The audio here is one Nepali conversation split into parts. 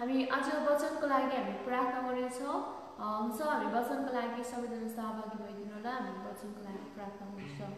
हामी आज वचनको लागि हामी प्रार्थना गर्नेछौँ। हुन्छ, हामी वचनको लागि सबैजना सहभागी भइदिनु होला। हामी वचनको लागि प्रार्थना गर्छौँ।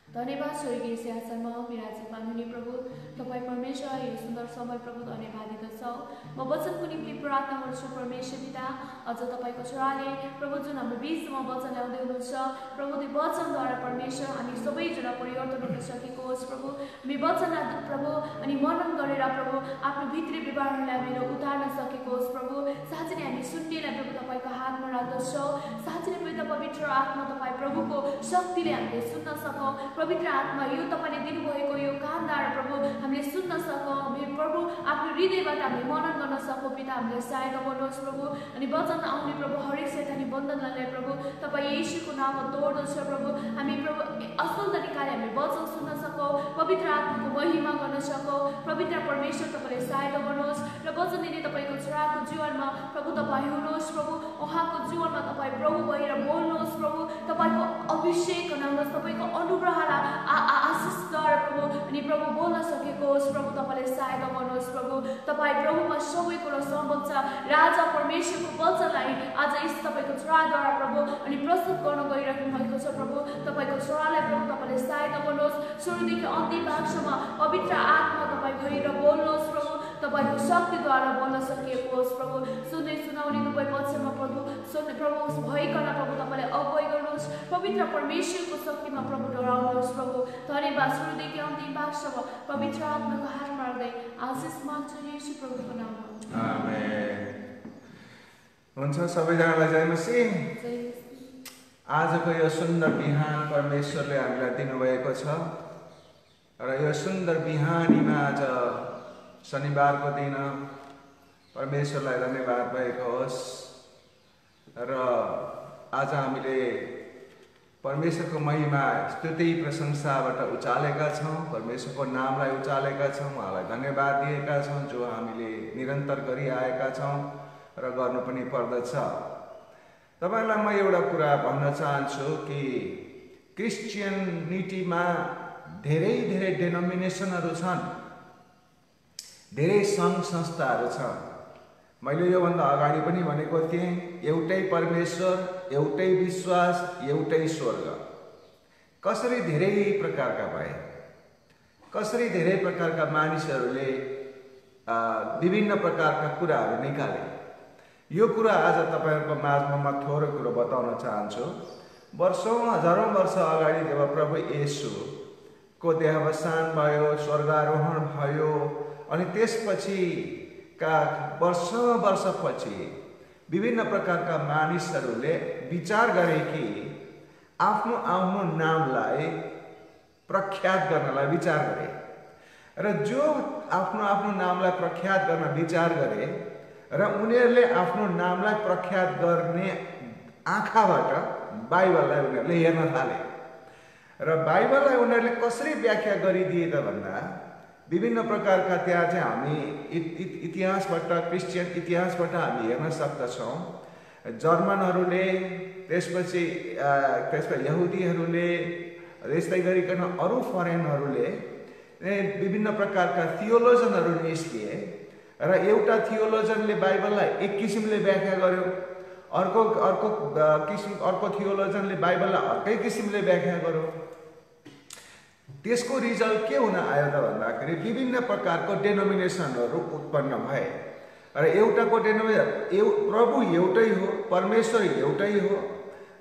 धन्यवाद स्वर्गीय सिंहासनमा विराजमान हुने प्रभु तपाईँ परमेश्वर, यो सुन्दर समय प्रभु धन्यवाद दिँदछौँ। म वचनको निम्ति प्रार्थना गर्छु परमेश्वर पिता। अझ तपाईँको छोराले प्रभु जुन हाम्रो बिचमा वचन ल्याउँदै हुनुहुन्छ प्रभु, त्यो वचनद्वारा परमेश्वर हामी सबैजना परिवर्तन हुन सकेको होस् प्रभु। हामी वचनलाई प्रभु अनि मनन गरेर प्रभु आफ्नो भित्री व्यवहारलाई मेरो उतार्न सकेको होस् प्रभु। साँच्चै नै हामी सुन्नेलाई प्रभु तपाईँको हातमा राख्दछौँ। साँच्चै नै पिता पवित्र आत्मा तपाईँ प्रभुको शक्तिले हामीले सुन्न सकौँ। पवित्र आत्मा यो तपाईँले दिनुभएको यो कामद्वारा प्रभु हामीले सुन्न सकौँ। मेरो प्रभु आफ्नो हृदयबाट हामीले मनन गर्न सकौँ। पिता हामीले सहायता गर्नुहोस् प्रभु। अनि वचन आउने प्रभु हरेक शैतानी बन्धनलाई प्रभु तपाईँ येशूको नाममा तोड्दछ प्रभु। हामी प्रभु असल तरिकाले हामी वचन सुन्न सकौँ, पवित्र आत्माको महिमा गर्न सकौँ। पवित्र परमेश्वर तपाईँले सहायता गर्नुहोस् र वचन दिने तपाईँको छोराको जीवनमा प्रभु तपाईँ हुनुहोस् प्रभु। उहाँको जीवनमा तपाईँ प्रभु भएर बोल्नुहोस् प्रभु। तपाईँको अभिषेक बनाउनुहोस्, तपाईँको अनुग्रहलाई आशिषद्वारा प्रभु अनि प्रभु बोल्न सकेको होस् प्रभु। तपाईँले सहायता गर्नुहोस् प्रभु। तपाईँ प्रभुमा सबै कुरो सम्भव छ। राजा परमेश्वरको वचनलाई आज यस तपाईँको छोराद्वारा प्रभु अनि प्रस्तुत गर्न गइराख्नु भएको छ प्रभु। तपाईँको छोरालाई प्रभु तपाईँले सहायता गर्नुहोस्। सुरुदेखि अन्तिम भागसम्म पवित्र आत्मा तपाईँ भएर बोल्नुहोस् प्रभु। तपाईँको शक्तिद्वारा बोल्न सकिएको होस् प्रभु। सुन्ने सुनाउने तपाईँ पक्षमा प्रभु सुन्ने प्रभु भइकन प्रभु तपाईँले अगुवाई गर्नुहोस्। पवित्र परमेश्वरको शक्तिमा प्रभु डराउनुहोस् प्रभु। धन्यवाद। सुरुदेखि अन्तिम भागसम्म पवित्र आत्माको हातमा राख्दै आशिष माग्छु येशू प्रभुको नाममा। आमेन। हुन्छ, सबैजनालाई जय मसीह। आजको यो सुन्दर बिहान परमेश्वरले हामीलाई दिनुभएको छ र यो सुन्दर बिहानीमा आज शनिबारको दिन परमेश्वरलाई धन्यवाद भएको होस्। र आज हामीले परमेश्वरको महिमा स्तुति प्रशंसाबाट उचालेका छौँ, परमेश्वरको नामलाई उचालेका छौँ, उहाँलाई धन्यवाद दिएका छौँ जो हामीले निरन्तर गरिआएका छौँ र गर्नु पनि पर्दछ। तपाईँलाई म एउटा कुरा भन्न चाहन्छु कि क्रिस्चियनिटीमा धेरै धेरै डेनोमिनेसनहरू छन्, धेरै सङ्घ संस्थाहरू छन्। मैले योभन्दा अगाडि पनि भनेको थिएँ, एउटै परमेश्वर, एउटै विश्वास, एउटै स्वर्ग। कसरी धेरै प्रकारका भए, कसरी धेरै प्रकारका मानिसहरूले विभिन्न प्रकारका कुराहरू निकाले। यो कुरा आज तपाईँहरूको माझमा म थोरै कुरो बताउन चाहन्छु। वर्षौँ हजारौँ वर्ष अगाडि जब प्रभु येशूको देहावसान भयो, स्वर्गारोहण भयो अनि त्यसपछि वर्षपछि विभिन्न प्रकारका मानिसहरूले विचार गरे कि आफ्नो आफ्नो नामलाई प्रख्यात गर्नलाई विचार गरे र जो आफ्नो आफ्नो नामलाई प्रख्यात गर्न विचार गरे र उनीहरूले आफ्नो नामलाई प्रख्यात गर्ने आँखाबाट बाइबललाई उनीहरूले हेर्न थाले। र बाइबललाई उनीहरूले कसरी व्याख्या गरिदिए त भन्दा विभिन्न प्रकारका त्यहाँ चाहिँ हामी इतिहासबाट, क्रिस्चियन इतिहासबाट हामी हेर्न सक्दछौँ। जर्मनहरूले, त्यसपछि यहुदीहरूले, त्यस्तै गरिकन अरू फरेनहरूले विभिन्न प्रकारका थियोलोजनहरू निस्किए र एउटा थियोलोजनले बाइबललाई एक किसिमले व्याख्या गर्यो, अर्को थियोलोजनले बाइबललाई अर्कै किसिमले व्याख्या गर्यो। त्यसको रिजल्ट के हुन आयो त भन्दाखेरि विभिन्न प्रकारको डेनोमिनेसनहरू उत्पन्न भए र एउटाको प्रभु एउटै हो, परमेश्वर एउटै हो,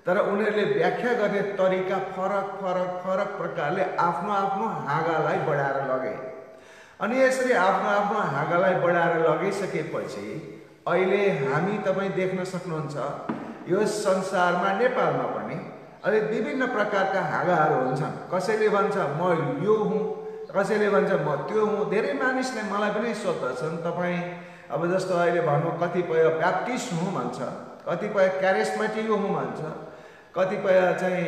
तर उनीहरूले व्याख्या गर्ने तरिका फरक फरक फरक प्रकारले आफ्नो आफ्नो हाँगालाई बढाएर लगे। अनि यसरी आफ्नो आफ्नो हाँगालाई बढाएर लगिसकेपछि अहिले हामी तपाईँ देख्न सक्नुहुन्छ यो संसारमा, नेपालमा पनि अहिले विभिन्न प्रकारका हाँगाहरू हुन्छन्। कसैले भन्छ म यो हुँ, कसैले भन्छ म त्यो हुँ। धेरै मानिसले मलाई पनि सोध्दछन्, तपाईँ अब जस्तो अहिले भनौँ कतिपय ब्याप्टिस्ट हुँ भन्छ, कतिपय क्यारिस्मेटिक हुँ भन्छ, कतिपय चाहिँ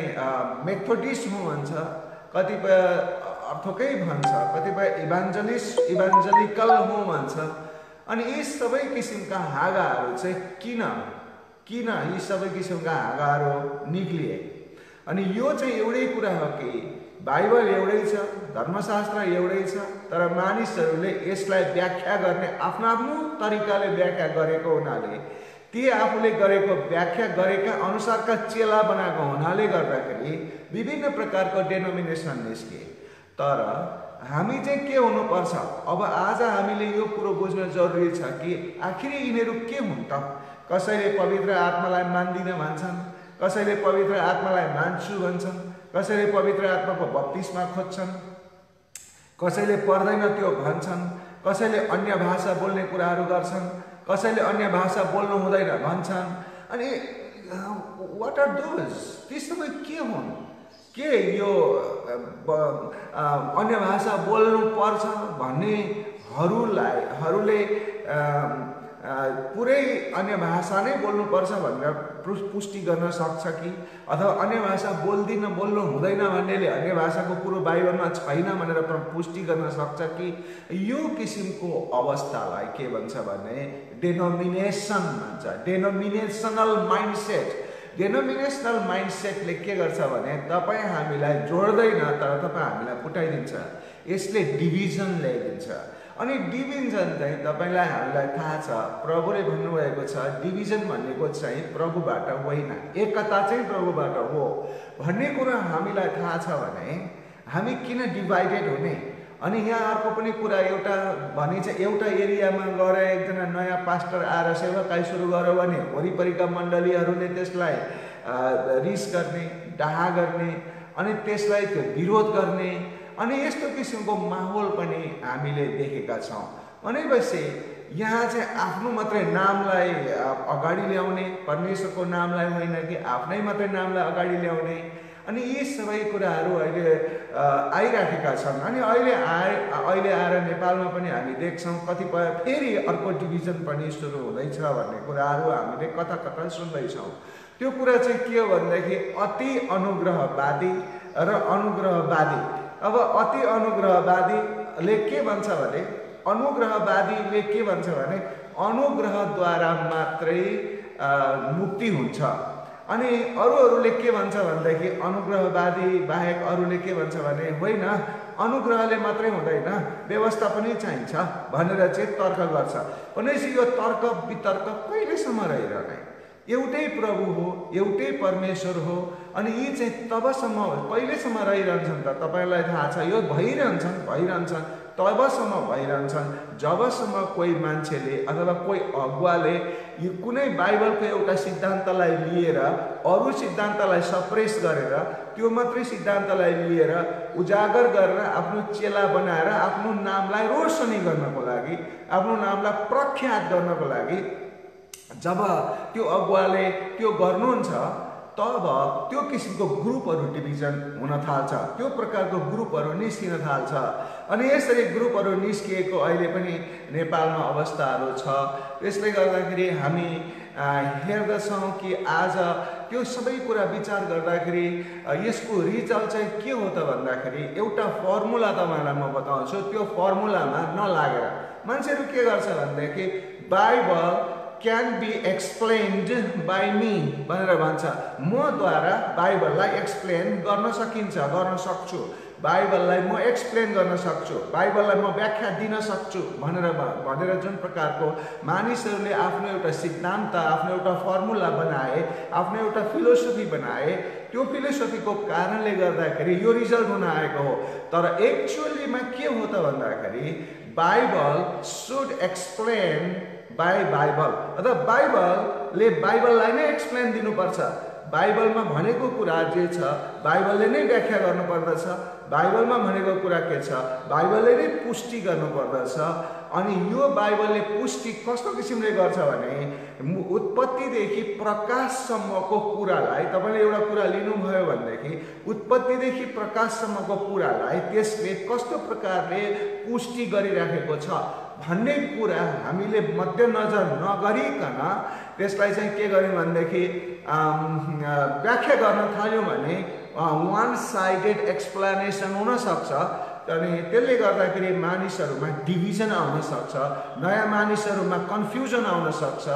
मेथोडिस्ट हुँ भन्छ, कतिपय अर्थकै भन्छ, कतिपय इभान्जलिकल हुँ भन्छ। अनि यी सबै किसिमका हाँगाहरू चाहिँ किन यी सबै किसिमका हाँगाहरू निक्लिए? अनि यो चाहिँ एउटै कुरा हो कि बाइबल एउटै छ, धर्मशास्त्र एउटै छ, तर मानिसहरूले यसलाई व्याख्या गर्ने आफ्नो तरिकाले व्याख्या गरेको हुनाले, ती आफूले गरेको व्याख्या गरेका अनुसारका चेला बनाएको हुनाले गर्दाखेरि विभिन्न प्रकारको डेनोमिनेसन निस्के। तर हामी चाहिँ के हुनुपर्छ? अब आज हामीले यो कुरो बुझ्न जरुरी छ कि आखिर यिनीहरू के हुन् त? कसैले पवित्र आत्मालाई मान्दिन भन्छन्, कसैले पवित्र आत्मालाई मान्छु भन्छन्, कसैले पवित्र आत्माको बप्तिस्मा खोज्छन्, कसैले पर्दैन त्यो भन्छन्, कसैले अन्य भाषा बोल्ने कुराहरू गर्छन्, कसैले अन्य भाषा बोल्नु हुँदैन भन्छन्। अनि व्हाट आर दोज? ती सबै के हुन्? के यो अन्य भाषा बोल्नु पर्छ भन्नेहरूले पुरै अन्य भाषा नै बोल्नुपर्छ भनेर पुष्टि गर्न सक्छ कि, अथवा अन्य भाषा बोल्नु हुँदैन भन्नेले अन्य भाषाको कुरो बाइबलमा छैन भनेर पुष्टि गर्न सक्छ कि? यो किसिमको अवस्थालाई के भन्छ भने डेनोमिनेसन भन्छ, डेनोमिनेसनल माइन्डसेट। डेनोमिनेसनल माइन्डसेटले के गर्छ भने तपाईँ हामीलाई जोड्दैन, तर तपाईँ हामीलाई फुटाइदिन्छ। यसले डिभिजन ल्याइदिन्छ। अनि डिभिजन चाहिँ तपाईलाई हामीलाई थाहा छ, प्रभुले भन्नुभएको छ डिभिजन भनेको चाहिँ प्रभुबाट होइन, एकता चाहिँ प्रभुबाट हो भन्ने कुरा हामीलाई थाहा छ भने हामी किन डिभाइडेड हुने? अनि यहाँ अर्को पनि कुरा एउटा भनिन्छ, एउटा एरियामा गएर एकजना नयाँ पास्टर आएर सेवाकाई सुरु गर्यो भने वरिपरिका मण्डलीहरूले त्यसलाई रिस गर्ने, डाहा गर्ने, अनि त्यसलाई त्यो विरोध गर्ने, अनि यस्तो किसिमको माहौल पनि हामीले देखेका छौँ। भनेपछि यहाँ चाहिँ आफ्नो मात्रै नामलाई अगाडि ल्याउने, परमेश्वरको नामलाई होइन कि आफ्नै मात्रै नामलाई अगाडि ल्याउने, अनि यी सबै कुराहरू अहिले आइराखेका छन्। अनि अहिले आएर नेपालमा पनि हामी देख्छौँ कतिपय फेरि अर्को डिभिजन पनि सुरु हुँदैछ भन्ने कुराहरू हामीले कता कता सुन्दैछौँ। त्यो कुरा चाहिँ के हो भनेदेखि अति अनुग्रहवादी र अनुग्रहवादी। अब अति अनुग्रहवादीले के भन्छ भने, अनुग्रहवादीले के भन्छ भने अनुग्रहद्वारा मात्रै मुक्ति हुन्छ। अनि अरूहरूले के भन्छ भनेदेखि अनुग्रहवादी बाहेक अरूले के भन्छ भने होइन, अनुग्रहले मात्रै हुँदैन, व्यवस्था पनि चाहिन्छ भनेर चाहिँ तर्क गर्छ। भनेपछि यो तर्क वितर्क कहिलेसम्म रहिरहने? एउटै प्रभु हो, एउटै परमेश्वर हो, अनि यी चाहिँ तबसम्म कहिलेसम्म रहिरहन्छन् त? तपाईँलाई थाहा छ यो भइरहन्छन् तबसम्म भइरहन्छन् जबसम्म कोही मान्छेले अथवा कोही अगुवाले यो कुनै बाइबलको एउटा सिद्धान्तलाई लिएर अरू सिद्धान्तलाई सप्रेस गरेर त्यो मात्रै सिद्धान्तलाई लिएर उजागर गरेर आफ्नो चेला बनाएर आफ्नो नामलाई रोशनी गर्नको लागि, आफ्नो नामलाई प्रख्यात गर्नको लागि जब त्यो अगुवाले त्यो गर्नुहुन्छ तब त्यो किसिमको ग्रुपहरू डिभिजन हुन थाल्छ, त्यो प्रकारको ग्रुपहरू निस्किन थाल्छ। अनि यसरी ग्रुपहरू निस्किएको अहिले पनि नेपालमा अवस्थाहरू छ। त्यसले गर्दाखेरि हामी हेर्दछौँ कि आज त्यो सबै कुरा विचार गर्दाखेरि यसको रिजल्ट चाहिँ के हो त भन्दाखेरि एउटा फर्मुला तपाईँलाई म बताउँछु। त्यो फर्मुलामा नलागेर मान्छेहरू के गर्छ भनेदेखि Bible can be explained by me भनेर भन्छ। मद्वारा बाइबललाई एक्सप्लेन गर्न सकिन्छ, गर्न सक्छु, बाइबललाई म एक्सप्लेन गर्न सक्छु, बाइबललाई म व्याख्या दिन सक्छु भनेर जुन प्रकारको मानिसहरूले आफ्नो एउटा सिद्धान्त, आफ्नो एउटा फर्मुला बनाए, आफ्नो एउटा फिलोसफी बनाए, त्यो फिलोसफीको कारणले गर्दाखेरि यो रिजल्ट हुन आएको हो। तर एक्चुअलीमा के हो त भन्दाखेरि Bible should explain by Bible, अथवा बाइबलले बाइबललाई नै एक्सप्लेन दिनुपर्छ। बाइबलमा भनेको कुरा जे छ बाइबलले नै व्याख्या गर्नुपर्दछ। बाइबलमा भनेको कुरा के छ बाइबलले नै पुष्टि गर्नुपर्दछ। अनि यो बाइबलले पुष्टि कस्तो किसिमले गर्छ भने उत्पत्तिदेखि प्रकाशसम्मको कुरालाई, तपाईँले एउटा कुरा लिनुभयो भनेदेखि उत्पत्तिदेखि प्रकाशसम्मको कुरालाई त्यसले कस्तो प्रकारले पुष्टि गरिराखेको छ भन्ने कुरा हामीले मध्यनजर नगरिकन त्यसलाई चाहिँ के गर्यौँ भनेदेखि व्याख्या गर्न थाल्यौँ भने वान साइडेड एक्सप्लेनेसन हुनसक्छ। अनि त्यसले गर्दाखेरि मानिसहरूमा डिभिजन आउन सक्छ, नयाँ मानिसहरूमा कन्फ्युजन आउन सक्छ।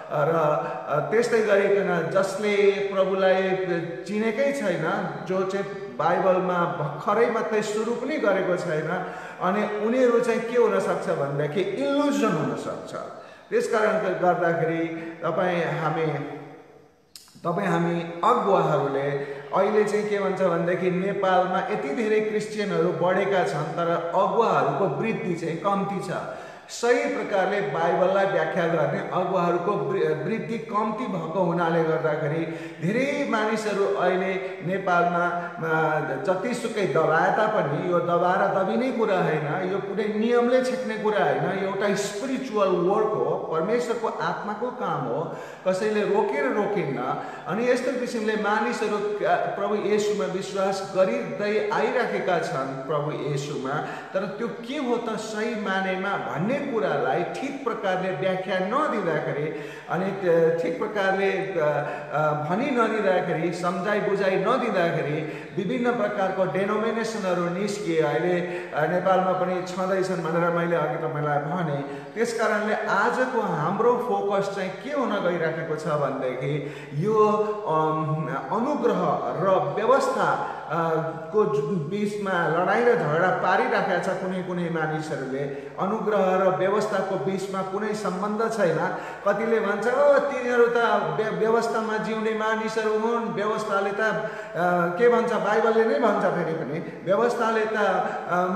र त्यस्तै गरिकन जसले प्रभुलाई चिनेकै छैन, जो चाहिँ बाइबलमा भर्खरै मात्रै सुरु पनि गरेको छैन अनि उनीहरू चाहिँ के हुन सक्छ भन्दाखेरि इल्युजन हुन सक्छ। त्यसकारणले गर्दाखेरि तपाईँ हामी अगुवाहरूले अहिले चाहिँ के भन्छ भनेदेखि नेपालमा यति धेरै क्रिस्चियनहरू बढेका छन् तर अगुवाहरूको वृद्धि चाहिँ कम्ती छ। सही प्रकारले बाइबललाई व्याख्या गर्ने अगुवाहरूको वृद्धि कम्ती भएको हुनाले गर्दाखेरि धेरै मानिसहरू अहिले नेपालमा जतिसुकै दबाए तापनि यो दबाएर दबिने कुरा होइन, यो कुनै नियमले छेक्ने कुरा होइन, एउटा स्पिरिचुअल वर्क हो, परमेश्वरको आत्माको काम हो, कसैले रोकेर रोकिन्न। अनि यस्तो किसिमले मानिसहरू प्रभु येशूमा विश्वास गरिँदै आइराखेका छन् प्रभु येशूमा, तर त्यो के हो त सही मानेमा भन्ने कुरालाई ठिक प्रकारले व्याख्या नदिँदाखेरि अनि ठिक प्रकारले भनि नदिँदाखेरि, सम्झाइ बुझाइ नदिँदाखेरि विभिन्न प्रकारको डेनोमिनेसनहरू निस्किए अहिले नेपालमा पनि छँदैछन् भनेर मैले अघि तपाईँलाई भने। त्यसकारणले आजको हाम्रो फोकस चाहिँ के हुन गइराखेको छ भनेदेखि यो अनुग्रह र व्यवस्था को बीचमा लडाइँ र झगडा पारिराखेका छ कुनै कुनै मानिसहरूले। अनुग्रह र व्यवस्थाको बीचमा कुनै सम्बन्ध छैन। कतिले भन्छ तिनीहरू त व्यवस्थामा जिउने मानिसहरू हुन्, व्यवस्थाले त के भन्छ, बाइबलले नै भन्छ फेरि पनि व्यवस्थाले त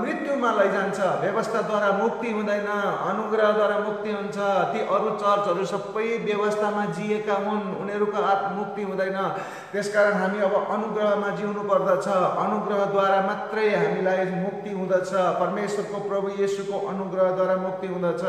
मृत्युमा लैजान्छ, व्यवस्थाद्वारा मुक्ति हुँदैन, अनुग्रहद्वारा मुक्ति हुन्छ। ती अरू चर्चहरू सबै व्यवस्थामा जिएका हुन्, उनीहरूको मुक्ति हुँदैन। त्यसकारण हामी अब अनुग्रहमा जिउनु पर्दछ, अनुग्रहद्वारा मात्रै हामीलाई मुक्ति हुँदछ, परमेश्वरको प्रभु येशूको अनुग्रहद्वारा मुक्ति हुँदछ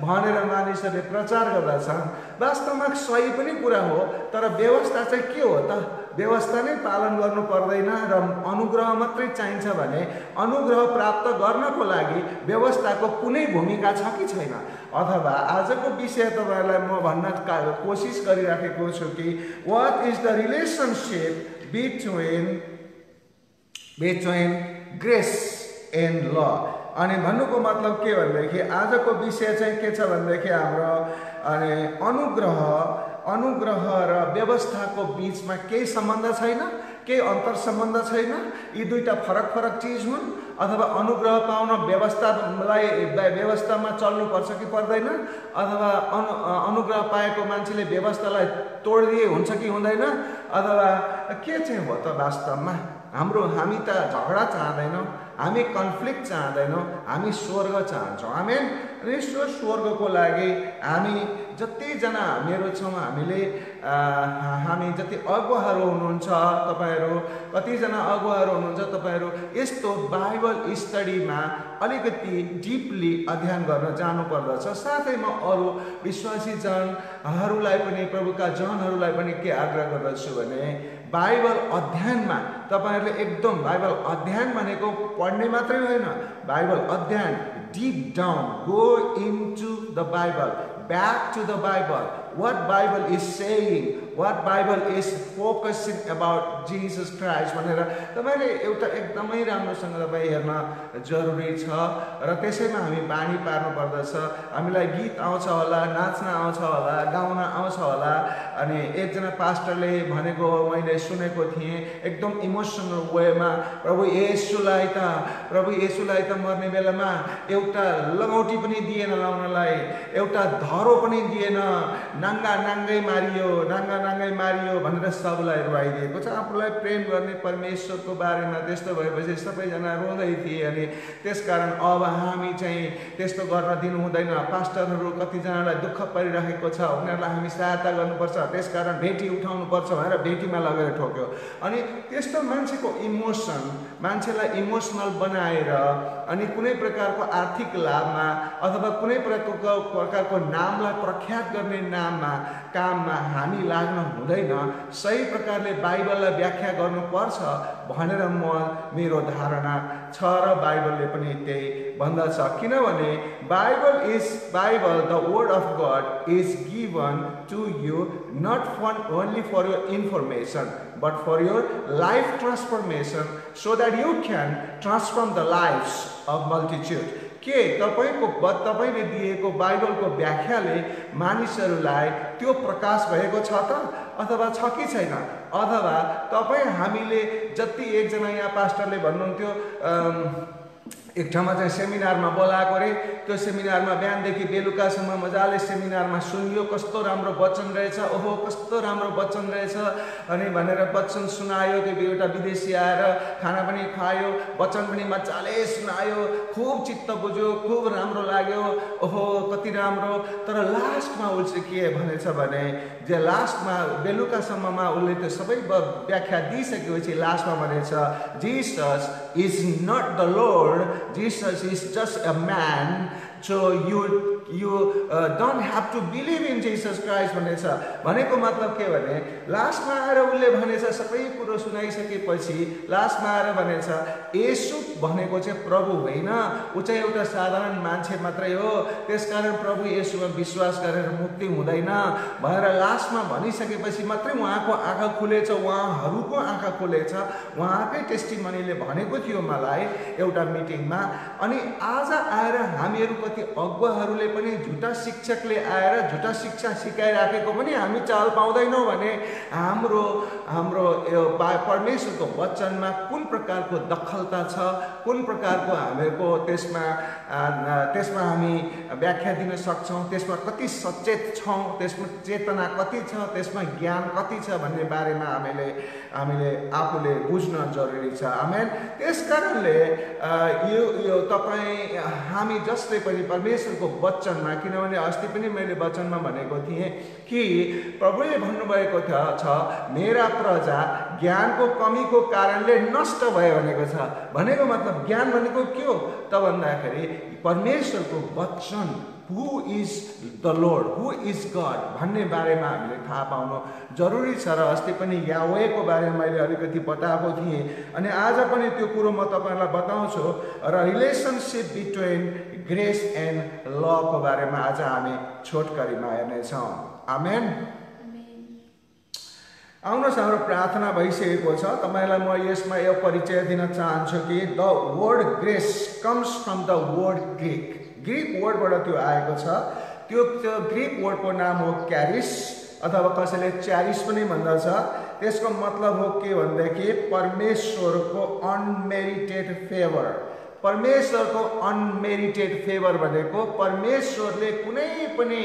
भनेर मानिसहरूले प्रचार गर्दछन्। वास्तवमा सही पनि कुरा हो, तर व्यवस्था चाहिँ के हो त? व्यवस्था नै पालन गर्नु पर्दैन र अनुग्रह मात्रै चाहिन्छ भने अनुग्रह प्राप्त गर्नको लागि व्यवस्थाको कुनै भूमिका छ कि छैन? अथवा आजको विषय तपाईँहरूलाई म भन्न कोसिस गरिराखेको छु कि what is the relationship between grace and law. अनि भन्नुको मतलब के भनेदेखि आजको विषय चाहिँ के छ भनेदेखि हाम्रो अनि अनुग्रह र व्यवस्थाको बीचमा केही सम्बन्ध छैन, केही अन्तर सम्बन्ध छैन, यी दुईटा फरक चिज हुन्। अथवा अनुग्रह पाउन व्यवस्थामा चल्नुपर्छ कि पर्दैन, अथवा अनुग्रह पाएको मान्छेले व्यवस्थालाई तोडिदिए हुन्छ कि हुँदैन, अथवा के चाहिँ हो त वास्तवमा? हामी त झगडा चाहँदैनौँ, हामी कन्फ्लिक्ट चाहँदैनौँ, हामी स्वर्ग चाहन्छौँ। आमेन। अनि स्वर्गको लागि हामी जतिजना हामीहरू छौँ, हामी जति अगुवाहरू हुनुहुन्छ तपाईँहरू, कतिजना अगुवाहरू हुनुहुन्छ तपाईँहरू, यस्तो बाइबल स्टडीमा अलिकति डिपली अध्ययन गर्न जानुपर्दछ। साथै म अरू विश्वासी जनहरूलाई पनि, प्रभुका जनहरूलाई पनि के आग्रह गर्दछु भने बाइबल अध्ययनमा तपाईँहरूले एकदम, बाइबल अध्ययन भनेको पढ्ने मात्रै होइन, बाइबल अध्ययन deep down, go into the Bible, back to the Bible, what Bible is saying, what Bible is focusing about Jesus Christ भनेर तपाईले एउटा एकदमै राम्रोसँग तपाईँ हेर्न जरुरी छ। र त्यसैमा हामी बानी पार्नु पर्दछ। हामीलाई गीत आउँछ होला, नाच्न आउँछ होला, गाउन आउँछ होला। अनि एकजना पास्टरले भनेको मैले सुनेको थिएँ एकदम इमोसनल वेमा, प्रभु येशूलाई त मर्ने बेलामा एउटा लगौटी पनि दिएन लाउनलाई, एउटा धरो पनि दिएन, नाङ्गै मारियो भनेर सबलाई रुवाइदिएको छ। आफूलाई प्रेम गर्ने परमेश्वरको बारेमा त्यस्तो भएपछि सबैजना रोँदै थिए। अनि त्यसकारण अब हामी चाहिँ त्यस्तो गर्न दिनु हुँदैन। पास्टरहरू कतिजनालाई दुःख परिरहेको छ, उनीहरूलाई हामी सहायता गर्नुपर्छ, त्यसकारण भेटी उठाउनुपर्छ भनेर भेटीमा लगेर ठोक्यो। अनि त्यस्तो मान्छेलाई इमोसनल बनाएर अनि कुनै प्रकारको आर्थिक लाभमा अथवा कुनै प्रकारको नामलाई प्रख्यात गर्ने काममा हामी लाग्न हुँदैन। सही प्रकारले बाइबललाई व्याख्या गर्नुपर्छ भनेर मेरो धारणा छ र बाइबलले पनि त्यही भन्दछ। किनभने Bible the word of God is given to you not only for your information but for your life transformation, so that you can transform the lives of multitude. के तपाईँले दिएको बाइबलको व्याख्याले मानिसहरूलाई त्यो प्रकाश भएको छ त अथवा छ कि छैन? अथवा हामीले जति एकजना यहाँ पास्टरले भन्नुहुन्थ्यो एक ठाउँमा चाहिँ सेमिनारमा बोलाएको रे, त्यो सेमिनारमा बिहानदेखि बेलुकासम्म मजाले सेमिनारमा सुनियो, कस्तो राम्रो वचन रहेछ, ओहो कस्तो राम्रो वचन रहेछ अनि भनेर वचन सुनायो। त्यो एउटा विदेशी आएर खाना पनि खायो, वचन पनि मजाले सुनायो, खुब चित्त बुझ्यो, खुब राम्रो लाग्यो, ओहो कति राम्रो। तर लास्टमा उसले के भनेछ भने जे लास्टमा बेलुकासम्ममा उसले त्यो सबै व्याख्या दिइसकेपछि लास्टमा भनेछ Jesus is not the lord, Jesus is just a man, so you don't have to believe in Jesus Christ भनेछ। भनेको मतलब के भने लास्टमा आएर उसले भनेछ सबै कुरो सुनाइसकेपछि लास्टमा आएर भनेछ येशू भनेको चाहिँ प्रभु होइन, ऊ चाहिँ एउटा साधारण मान्छे मात्रै हो, त्यसकारण प्रभु येशूमा विश्वास गरेर मुक्ति हुँदैन भनेर लास्टमा भनिसकेपछि मात्रै उहाँको आँखा खुलेछ, उहाँहरूको आँखा खुलेछ। उहाँकै टेस्टिमनीले भनेको थियो मलाई एउटा मिटिङमा। अनि आज आएर हामीहरू कति अगुवाहरूले पनि झुटा शिक्षकले आएर झुटा शिक्षा सिकाइराखेको पनि हामी चाल पाउँदैनौँ भने हाम्रो परमेश्वरको वचनमा कुन प्रकारको दखलता छ, कुन प्रकारको हामीहरूको त्यसमा हामी व्याख्या दिन सक्छौँ, त्यसमा कति सचेत छौँ, त्यसमा चेतना कति छ, त्यसमा ज्ञान कति छ भन्ने बारेमा हामीले आफूले बुझ्न जरुरी छ। आमेन। त्यसकारणले यो हामी जसले पनि परमेश्वरको वचनमा, किनभने अस्ति पनि मैले वचनमा भनेको थिएँ कि प्रभुले भन्नुभएको छ मेरा प्रजा ज्ञानको कमीको कारणले नष्ट भयो भनेको छ। भनेको मतलब ज्ञान भनेको के हो त भन्दाखेरि परमेश्वरको वचन, who is the Lord, who is God भन्ने बारेमा हामीले थाहा पाउनु जरुरी छ। र अस्ति पनि याह्वेको बारेमा मैले अलिकति बताएको थिएँ अनि आज पनि त्यो कुरो म तपाईहरुलाई बताउँछु र रिलेसनशिप बिट्विन ग्रेस एन्ड ल को बारेमा आज हामी छोटकरीमा हेर्नेछौँ। आमेन। आउनुहोस्, हाम्रो प्रार्थना भइसकेको छ। तपाईलाई म यसमा यो परिचय दिन चाहन्छु कि the word grace comes from the word Greek वर्डबाट त्यो आएको छ। त्यो ग्रीक वर्डको नाम हो क्यारिस अथवा कसैले च्यारिस पनि भन्दछ। त्यसको मतलब हो के भन्दाखेरि परमेश्वरको अनमेरिटेड फेभर। परमेश्वरको अनमेरिटेड फेभर भनेको परमेश्वरले कुनै पनि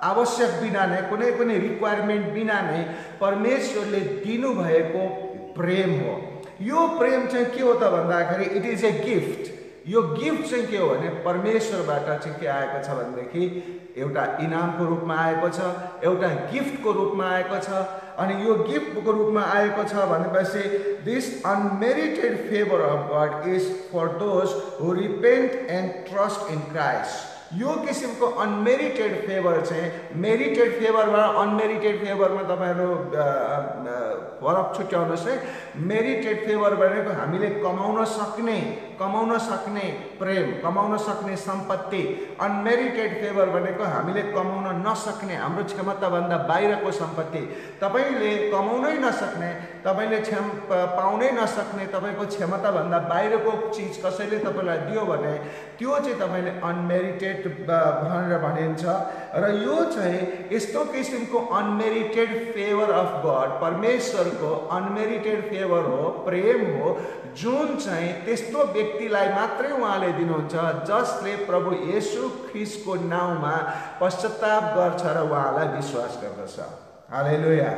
आवश्यक बिना नै, कुनै पनि रिक्वायरमेन्ट बिना नै परमेश्वरले दिनुभएको प्रेम हो। यो प्रेम चाहिँ के हो त भन्दाखेरि इट इज ए गिफ्ट। यो गिफ्ट चाहिँ के हो भने परमेश्वरबाट चाहिँ के आएको छ भनेदेखि एउटा इनामको रूपमा आएको छ, एउटा गिफ्टको रूपमा आएको छ। अनि यो गिफ्टको रूपमा आएको छ भनेपछि this unmerited favour of God is for those who repent and trust in Christ. यो किसिमको अनमेरिटेड फेभर चाहिँ मेरिटेड फेभरमा अनमेरिटेड फेभरमा तपाईहरु फरक छुट्याउनुस् है। मेरिटेड फेभर भनेको हामीले कमाउन सक्ने प्रेम, कमाउन सक्ने सम्पत्ति। अनमेरिटेड फेभर भनेको हामीले कमाउन नसक्ने, हाम्रो क्षमताभन्दा बाहिरको सम्पत्ति। तपाईले कमाउनै नसक्ने, तपाईले पाउनै नसक्ने, तपाईको क्षमताभन्दा बाहिरको चीज कसैले तपाईलाई दियो भने त्यो चाहिँ तपाईले अनमेरिटेड भनेर भनिन्छ। र यो चाहिँ यस्तो किसिमको अनमेरिटेड फेभर अफ गॉड, परमेश्वरको अनमेरिटेड फेभर हो, प्रेम हो, जुन चाहिँ त्यस्तो व्यक्तिलाई मात्रै उहाँले दिनुहुन्छ जसले प्रभु येशू ख्रीष्टको नाउँमा पश्चाताप गर्छ र उहाँलाई विश्वास गर्दछ। हालेलुया।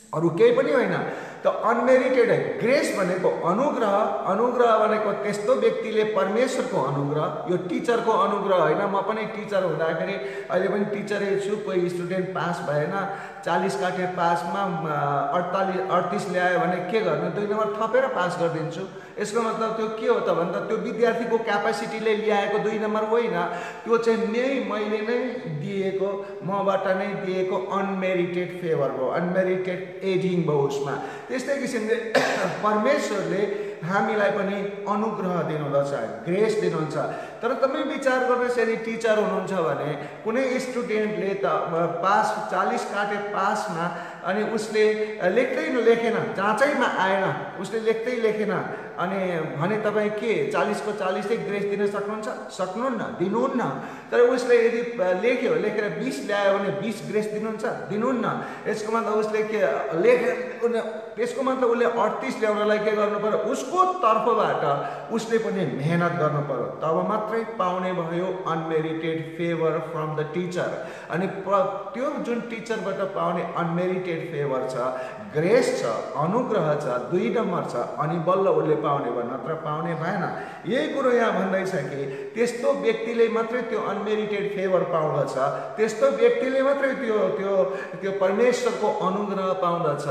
अरु केही पनि होइन। त अनमेरिटेड ग्रेस भनेको अनुग्रह। अनुग्रह भनेको त्यस्तो व्यक्तिले परमेश्वरको अनुग्रह, यो टिचरको अनुग्रह होइन। म पनि टिचर हुँदाखेरि अहिले पनि टिचरै छु। कोही स्टुडेन्ट पास भएन, 40 काटे पासमा 38 ल्यायो भने के गर्नु, 2 नम्बर थपेर पास गरिदिन्छु। यसको मतलब त्यो के हो त भन्दा त्यो विद्यार्थीको क्यापेसिटीले ल्याएको 2 नम्बर होइन, त्यो चाहिँ मैले नै दिएको, मबाट नै दिएको अनमेरिटेड फेभर हो, अनमेरिटेड एडिङ भयो उसमा। त्यस्तै किसिमले परमेश्वरले हामीलाई पनि अनुग्रह दिनुहुन्छ, ग्रेस दिनुहुन्छ। तर तपाईँ विचार गर्नुहोस्, यदि टिचर हुनुहुन्छ भने कुनै स्टुडेन्टले त पास 40 काटे पासमा अनि उसले लेखेन, जाँचैमा आएन, उसले लेखेन अनि भने तपाईँ के 40 को 40 ग्रेस दिन सक्नुहुन्न, दिनुहुन्न। तर उसले यदि लेखेर 20 ल्यायो भने 20 ग्रेस दिनुहुन्न। यसको मतलब उसले के त्यसको मतलब उसले 38 ल्याउनलाई के गर्नु पर्यो, उसको तर्फबाट उसले पनि मेहनत गर्नु पर्यो, तब मात्रै पाउने भयो unmerited favour from the teacher. अनि त्यो जुन टिचरबाट पाउने अनमेरिटेड फेभर छ, ग्रेस छ, अनुग्रह छ, 2 नम्बर छ, अनि बल्ल उसले पाउने भयो, नत्र पाउने भएन। यही कुरो यहाँ भन्दैछ कि त्यस्तो व्यक्तिले मात्रै त्यो अनमेरिटेड फेभर पाउँदछ, त्यस्तो व्यक्तिले मात्रै त्यो परमेश्वरको अनुग्रह पाउँदछ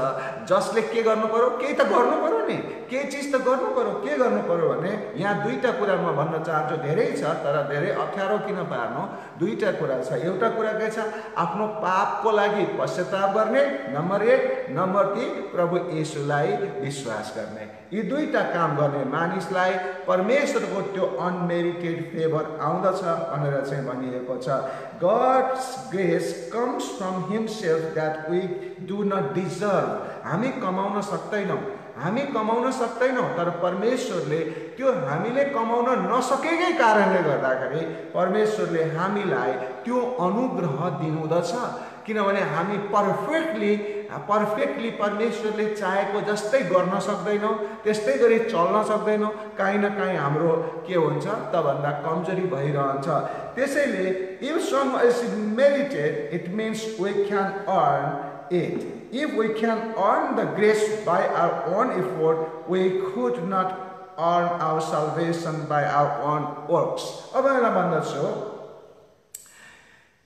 जसले के गर्नु पर्यो, केही त गर्नु पर्यो नि, केही चिज त गर्नु पर्यो। के गर्नु पर्यो भने यहाँ 2टा कुरा म भन्न चाहन्छु, धेरै छ तर धेरै अप्ठ्यारो किन पार्नु। 2टा कुरा छ। एउटा कुरा के छ, आफ्नो पापको लागि पश्चाताप गर्ने, नम्बर 1, नम्बर 3 प्रभु येशूलाई विश्वास गर्ने। यी 2टा काम गर्ने मानिसलाई परमेश्वरको त्यो अनमेरिटेड फेभर आउँदछ भनेर चाहिँ भनिएको छ। God's grace comes from himself that we do not deserve. हामी कमाउन सक्दैनौँ, तर परमेश्वरले त्यो हामीले कमाउन नसकेकै कारणले गर्दाखेरि परमेश्वरले हामीलाई त्यो अनुग्रह दिनुहुँदछ। किनभने हामी पर्फेक्टली परमेश्वरले चाहेको जस्तै गर्न सक्दैनौँ, त्यस्तै गरी चल्न सक्दैनौँ। काहीँ न काहीँ हाम्रो के हुन्छ त भन्दा कमजोरी भइरहन्छ। त्यसैले if some is merited, it means we can earn it. If we can earn the grace by our own effort, we could not earn our salvation by our own works. अब यसलाई भन्दछु,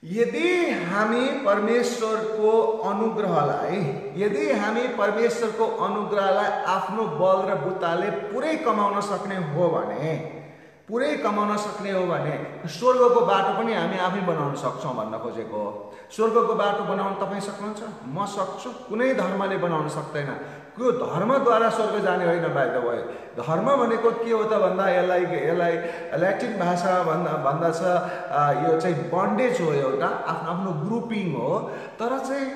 यदि हामी परमेश्वरको अनुग्रहलाई आफ्नो बल र बुताले पुरै कमाउन सक्ने हो भने स्वर्गको बाटो पनि हामी आफै बनाउन सक्छौँ भन्न खोजेको हो। स्वर्गको बाटो बनाउन तपाईँ सक्नुहुन्छ, म सक्छु। कुनै धर्मले बनाउन सक्दैन। त्यो धर्मद्वारा स्वर्ग जाने होइन। बाइ द वे, धर्म भनेको के हो त भन्दा यसलाई ल्याटिन भाषा भन्दछ यो चाहिँ बन्डेज हो, एउटा आफ्नो ग्रुपिङ हो। तर चाहिँ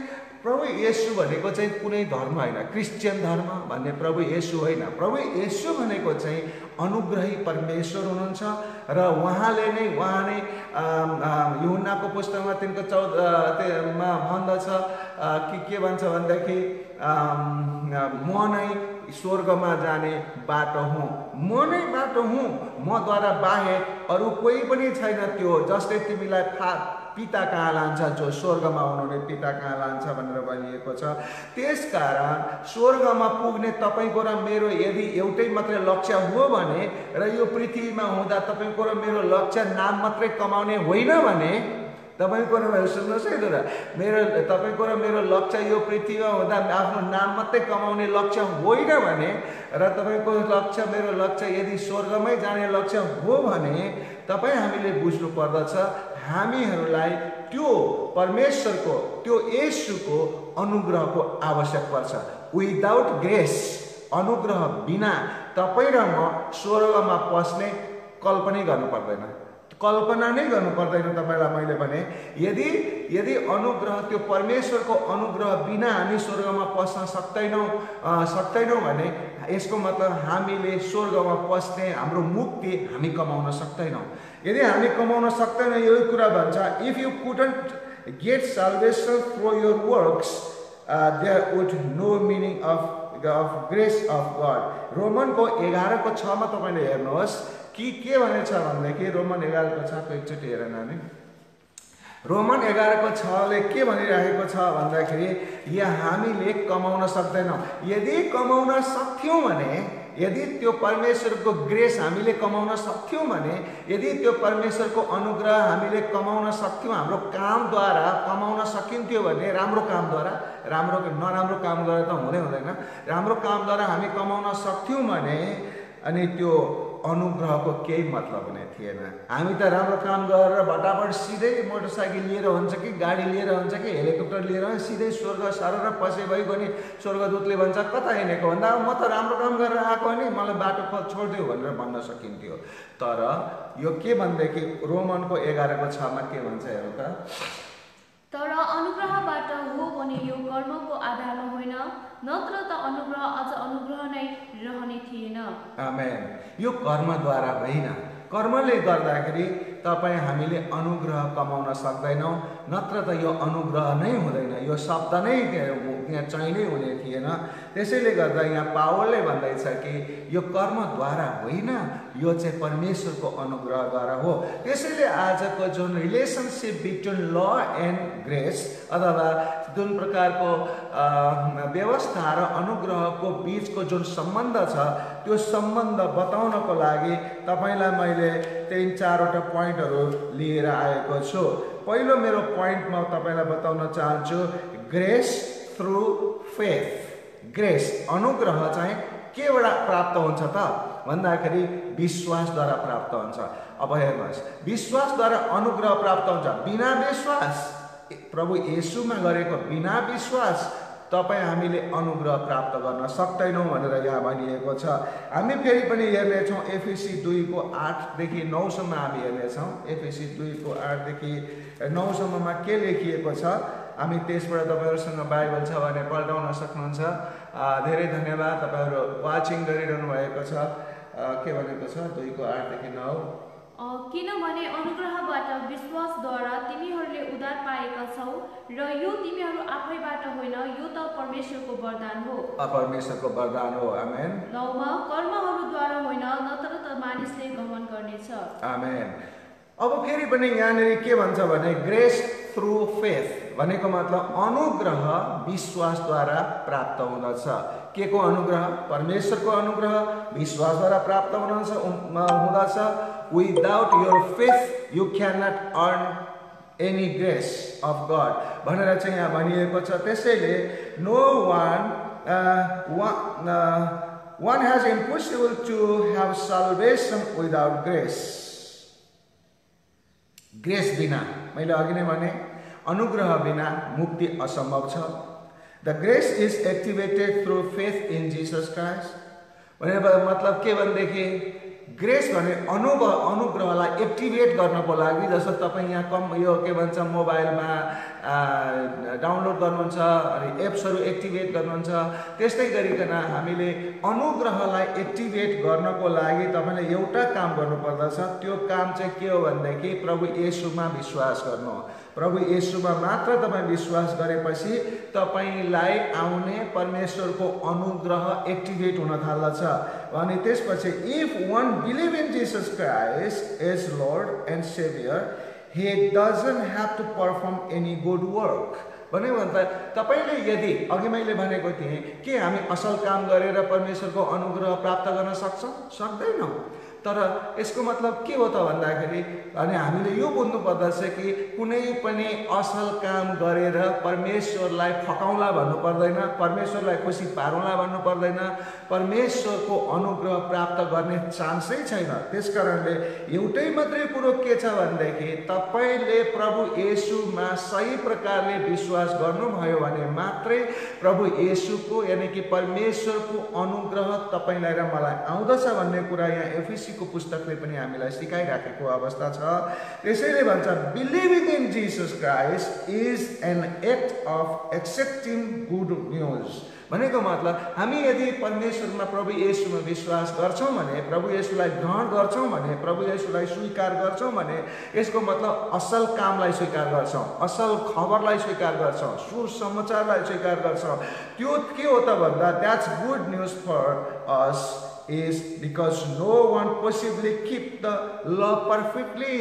प्रभु येशू भनेको चाहिँ कुनै धर्म होइन, क्रिस्चियन धर्म भन्ने प्रभु येशू होइन। प्रभु येशू भनेको चाहिँ अनुग्रही परमेश्वर हुनुहुन्छ र उहाँले नै यूहन्नाको पुस्तकमा 3:14 भन्दछ कि के भन्छ भन्दाखेरि म नै स्वर्गमा जाने बाटो हुँ, म नै बाटो हुँ, मद्वारा बाहेक अरू कोही पनि छैन त्यो जसले तिमीलाई पिता कहाँ लान्छ, जो स्वर्गमा हुनुहुने पिता कहाँ लान्छ भनेर भनिएको छ। त्यसकारण स्वर्गमा पुग्ने तपाईँको र मेरो यदि एउटै मात्रै लक्ष्य हो भने र यो पृथ्वीमा हुँदा तपाईँको र मेरो लक्ष्य नाम मात्रै कमाउने होइन भने, तपाईँको र सुन्नुहोस् है तपाईँको र मेरो लक्ष्य यो पृथ्वीमा हुँदा आफ्नो नाम मात्रै कमाउने लक्ष्य होइन भने र तपाईँको लक्ष्य मेरो लक्ष्य यदि स्वर्गमै जाने लक्ष्य हो भने हामीले बुझ्नु पर्दछ हामीहरूलाई त्यो परमेश्वरको त्यो येशूको अनुग्रहको आवश्यक पर्छ। विदाउट ग्रेस, अनुग्रह बिना तपाईँ र म स्वर्गमा पस्ने कल्पना नै गर्नु पर्दैन। तपाईलाई मैले भने यदि अनुग्रह त्यो परमेश्वरको अनुग्रह बिना हामी स्वर्गमा पस्न सक्दैनौँ भने यसको मतलब हामीले स्वर्गमा पस्ने हाम्रो मुक्ति हामी कमाउन सक्दैनौँ। यदि हामी कमाउन सक्दैनौँ, यही कुरा भन्छ, if you couldn't get salvation through your works there would no meaning of grace of God. रोमनको 11:6 तपाईँले हेर्नुहोस् कि के भनेछ भनेदेखि रोमन 11:6 एकचोटि हेर नानी। रोमन 11:6ले के भनिरहेको छ भन्दाखेरि हामीले कमाउन सक्दैनौँ। यदि कमाउन सक्थ्यौँ भने, यदि त्यो परमेश्वरको ग्रेस हामीले कमाउन सक्थ्यौँ भने, यदि त्यो परमेश्वरको अनुग्रह हामीले कमाउन सक्थ्यौँ, हाम्रो कामद्वारा कमाउन सकिन्थ्यो भने, नराम्रो कामद्वारा त हुँदैन, राम्रो कामद्वारा हामी कमाउन सक्थ्यौँ भने अनि त्यो अनुग्रहको केही मतलब हुने थिएन। हामी त राम्रो काम गरेर भटाभट सिधै मोटरसाइकल लिएर हुन्छ कि गाडी लिएर हुन्छ कि हेलिकप्टर लिएर सिधै स्वर्ग सारेर पसे भइगयो नि स्वर्गदूतले भन्छ कता हिँडेको भन्दा म त राम्रो काम गरेर आएको नि, मलाई बाटो छोडिदियो भनेर भन्न सकिन्थ्यो। तर यो के भन्देखि रोमनको 11:6 के भन्छ हेरौँ त, तर अनुग्रहबाट हो पनि यो कर्मको आधारमा होइन, नत्र त अनुग्रह अझ अनुग्रह नै रहने थिएन। आमेन। यो कर्मद्वारा होइन, कर्मले गर्दाखेरि तपाईँ हामीले अनुग्रह कमाउन सक्दैनौँ, नत्र त यो अनुग्रह नै हुँदैन, यो शब्द नै यहाँ चाहिने हुने थिएन। त्यसैले गर्दा यहाँ पावलले भन्दैछ कि यो कर्मद्वारा होइन, यो चाहिँ परमेश्वरको अनुग्रहद्वारा हो। त्यसैले आजको जुन relationship between law and grace अथवा जुन प्रकारको व्यवस्था र अनुग्रहको बिचको जुन सम्बन्ध छ, त्यो सम्बन्ध बताउनको लागि तपाईँलाई मैले 3-4वटा पोइन्टहरू लिएर आएको छु। पहिलो मेरो पोइन्ट म तपाईँलाई बताउन चाहन्छु, ग्रेस थ्रु फेथ। ग्रेस अनुग्रह चाहिँ केबाट प्राप्त हुन्छ त भन्दाखेरि विश्वासद्वारा प्राप्त हुन्छ। अब हेर्नुहोस्, विश्वासद्वारा अनुग्रह प्राप्त हुन्छ। बिना विश्वास, प्रभु येशूमा गरेको बिना विश्वास तपाईँ हामीले अनुग्रह प्राप्त गर्न सक्दैनौँ भनेर यहाँ भनिएको छ। हामी फेरि पनि हेर्नेछौँ एफएसी 2:8देखि 9सम्म हामी हेर्नेछौँ। एफएसी 2:8देखि 9सम्ममा के लेखिएको छ, हामी त्यसबाट तपाईँहरूसँग बाइबल छ भने पल्टाउन सक्नुहुन्छ। धेरै धन्यवाद, तपाईँहरू वाचिङ गरिरहनु भएको छ। के भनेको छ 2:8देखि 9, किनभने अनुग्रहबाट विश्वासद्वारा तिमीहरूले उद्धार पाएका छौ र यो तिमीहरू आफैबाट होइन, यो त परमेश्वरको वरदान हो। परमेश्वरको वरदान हो। आमेन। 9मा कर्महरूद्वारा होइन, नत्र त मानिसले गमन गर्नेछ। आमेन। अब फेरि पनि यहाँनिर के भन्छ भने ग्रेस थ्रु फेथ भनेको मतलब अनुग्रह विश्वासद्वारा प्राप्त हुँदछ। के को अनुग्रह? परमेश्वरको अनुग्रह विश्वासद्वारा प्राप्त हुँदछ। Without your faith you can not earn any grace of God भनेर चाहिँ यहाँ भनिएको छ। त्यसैले no one has impossible to have salvation without grace. Grace बिना, मैले अघि नै भने, अनुग्रह बिना मुक्ति असम्भव छ। The grace is activated through faith in Jesus Christ भनेर मतलब के भनेदेखि ग्रेस भने अनुग्रहलाई एक्टिभेट गर्नको लागि, जस्तो तपाईँ यहाँ यो के भन्छ मोबाइलमा डाउनलोड गर्नुहुन्छ अनि एप्सहरू एक्टिभेट गर्नुहुन्छ, त्यस्तै गरिकन हामीले अनुग्रहलाई एक्टिभेट गर्नको लागि तपाईँले एउटा काम गर्नुपर्दछ। त्यो काम चाहिँ के हो भनेदेखि प्रभु येशूमा विश्वास गर्नु। प्रभु येशूमा मात्र तपाईँ विश्वास गरेपछि तपाईँलाई आउने परमेश्वरको अनुग्रह एक्टिभेट हुन थाल्दछ। अनि त्यसपछि if one believe in Jesus Christ as lord and saviour, he doesn't have to perform any good work भने तपाईँले यदि अघि मैले भनेको थिएँ कि हामी असल काम गरेर परमेश्वरको अनुग्रह प्राप्त गर्न सक्छौँ? सक्दैनौँ। तर यसको मतलब के हो त भन्दाखेरि अनि हामीले यो बुझ्नु पर्दछ कि कुनै पनि असल काम गरेर परमेश्वरलाई फकाउँला भन्नु पर्दैन, परमेश्वरलाई खुसी पारौँला भन्नु पर्दैन, परमेश्वरको अनुग्रह प्राप्त गर्ने चान्सै छैन। त्यसकारणले एउटै मात्रै कुरो के छ भनेदेखि तपाईँले प्रभु येशूमा सही प्रकारले विश्वास गर्नुभयो भने मात्रै प्रभु येशूको यानि कि परमेश्वरको अनुग्रह तपाईँलाई र मलाई आउँदछ भन्ने कुरा यहाँ एफएसी को पुस्तकले पनि हामीलाई सिकाइराखेको अवस्था छ। त्यसैले भन्छ believing in Jesus Christ is an act of accepting good news भनेको मतलब हामी यदि परमेश्वरमा प्रभु येशूमा विश्वास गर्छौँ भने, प्रभु येशूलाई ग्रहण गर्छौँ भने, प्रभु येशूलाई स्वीकार गर्छौँ भने यसको मतलब असल कामलाई स्वीकार गर्छौँ, असल खबरलाई स्वीकार गर्छौँ, सुसमाचारलाई स्वीकार गर्छौँ। त्यो के हो त भन्दा that's good news for us is because no one possibly keep the law perfectly।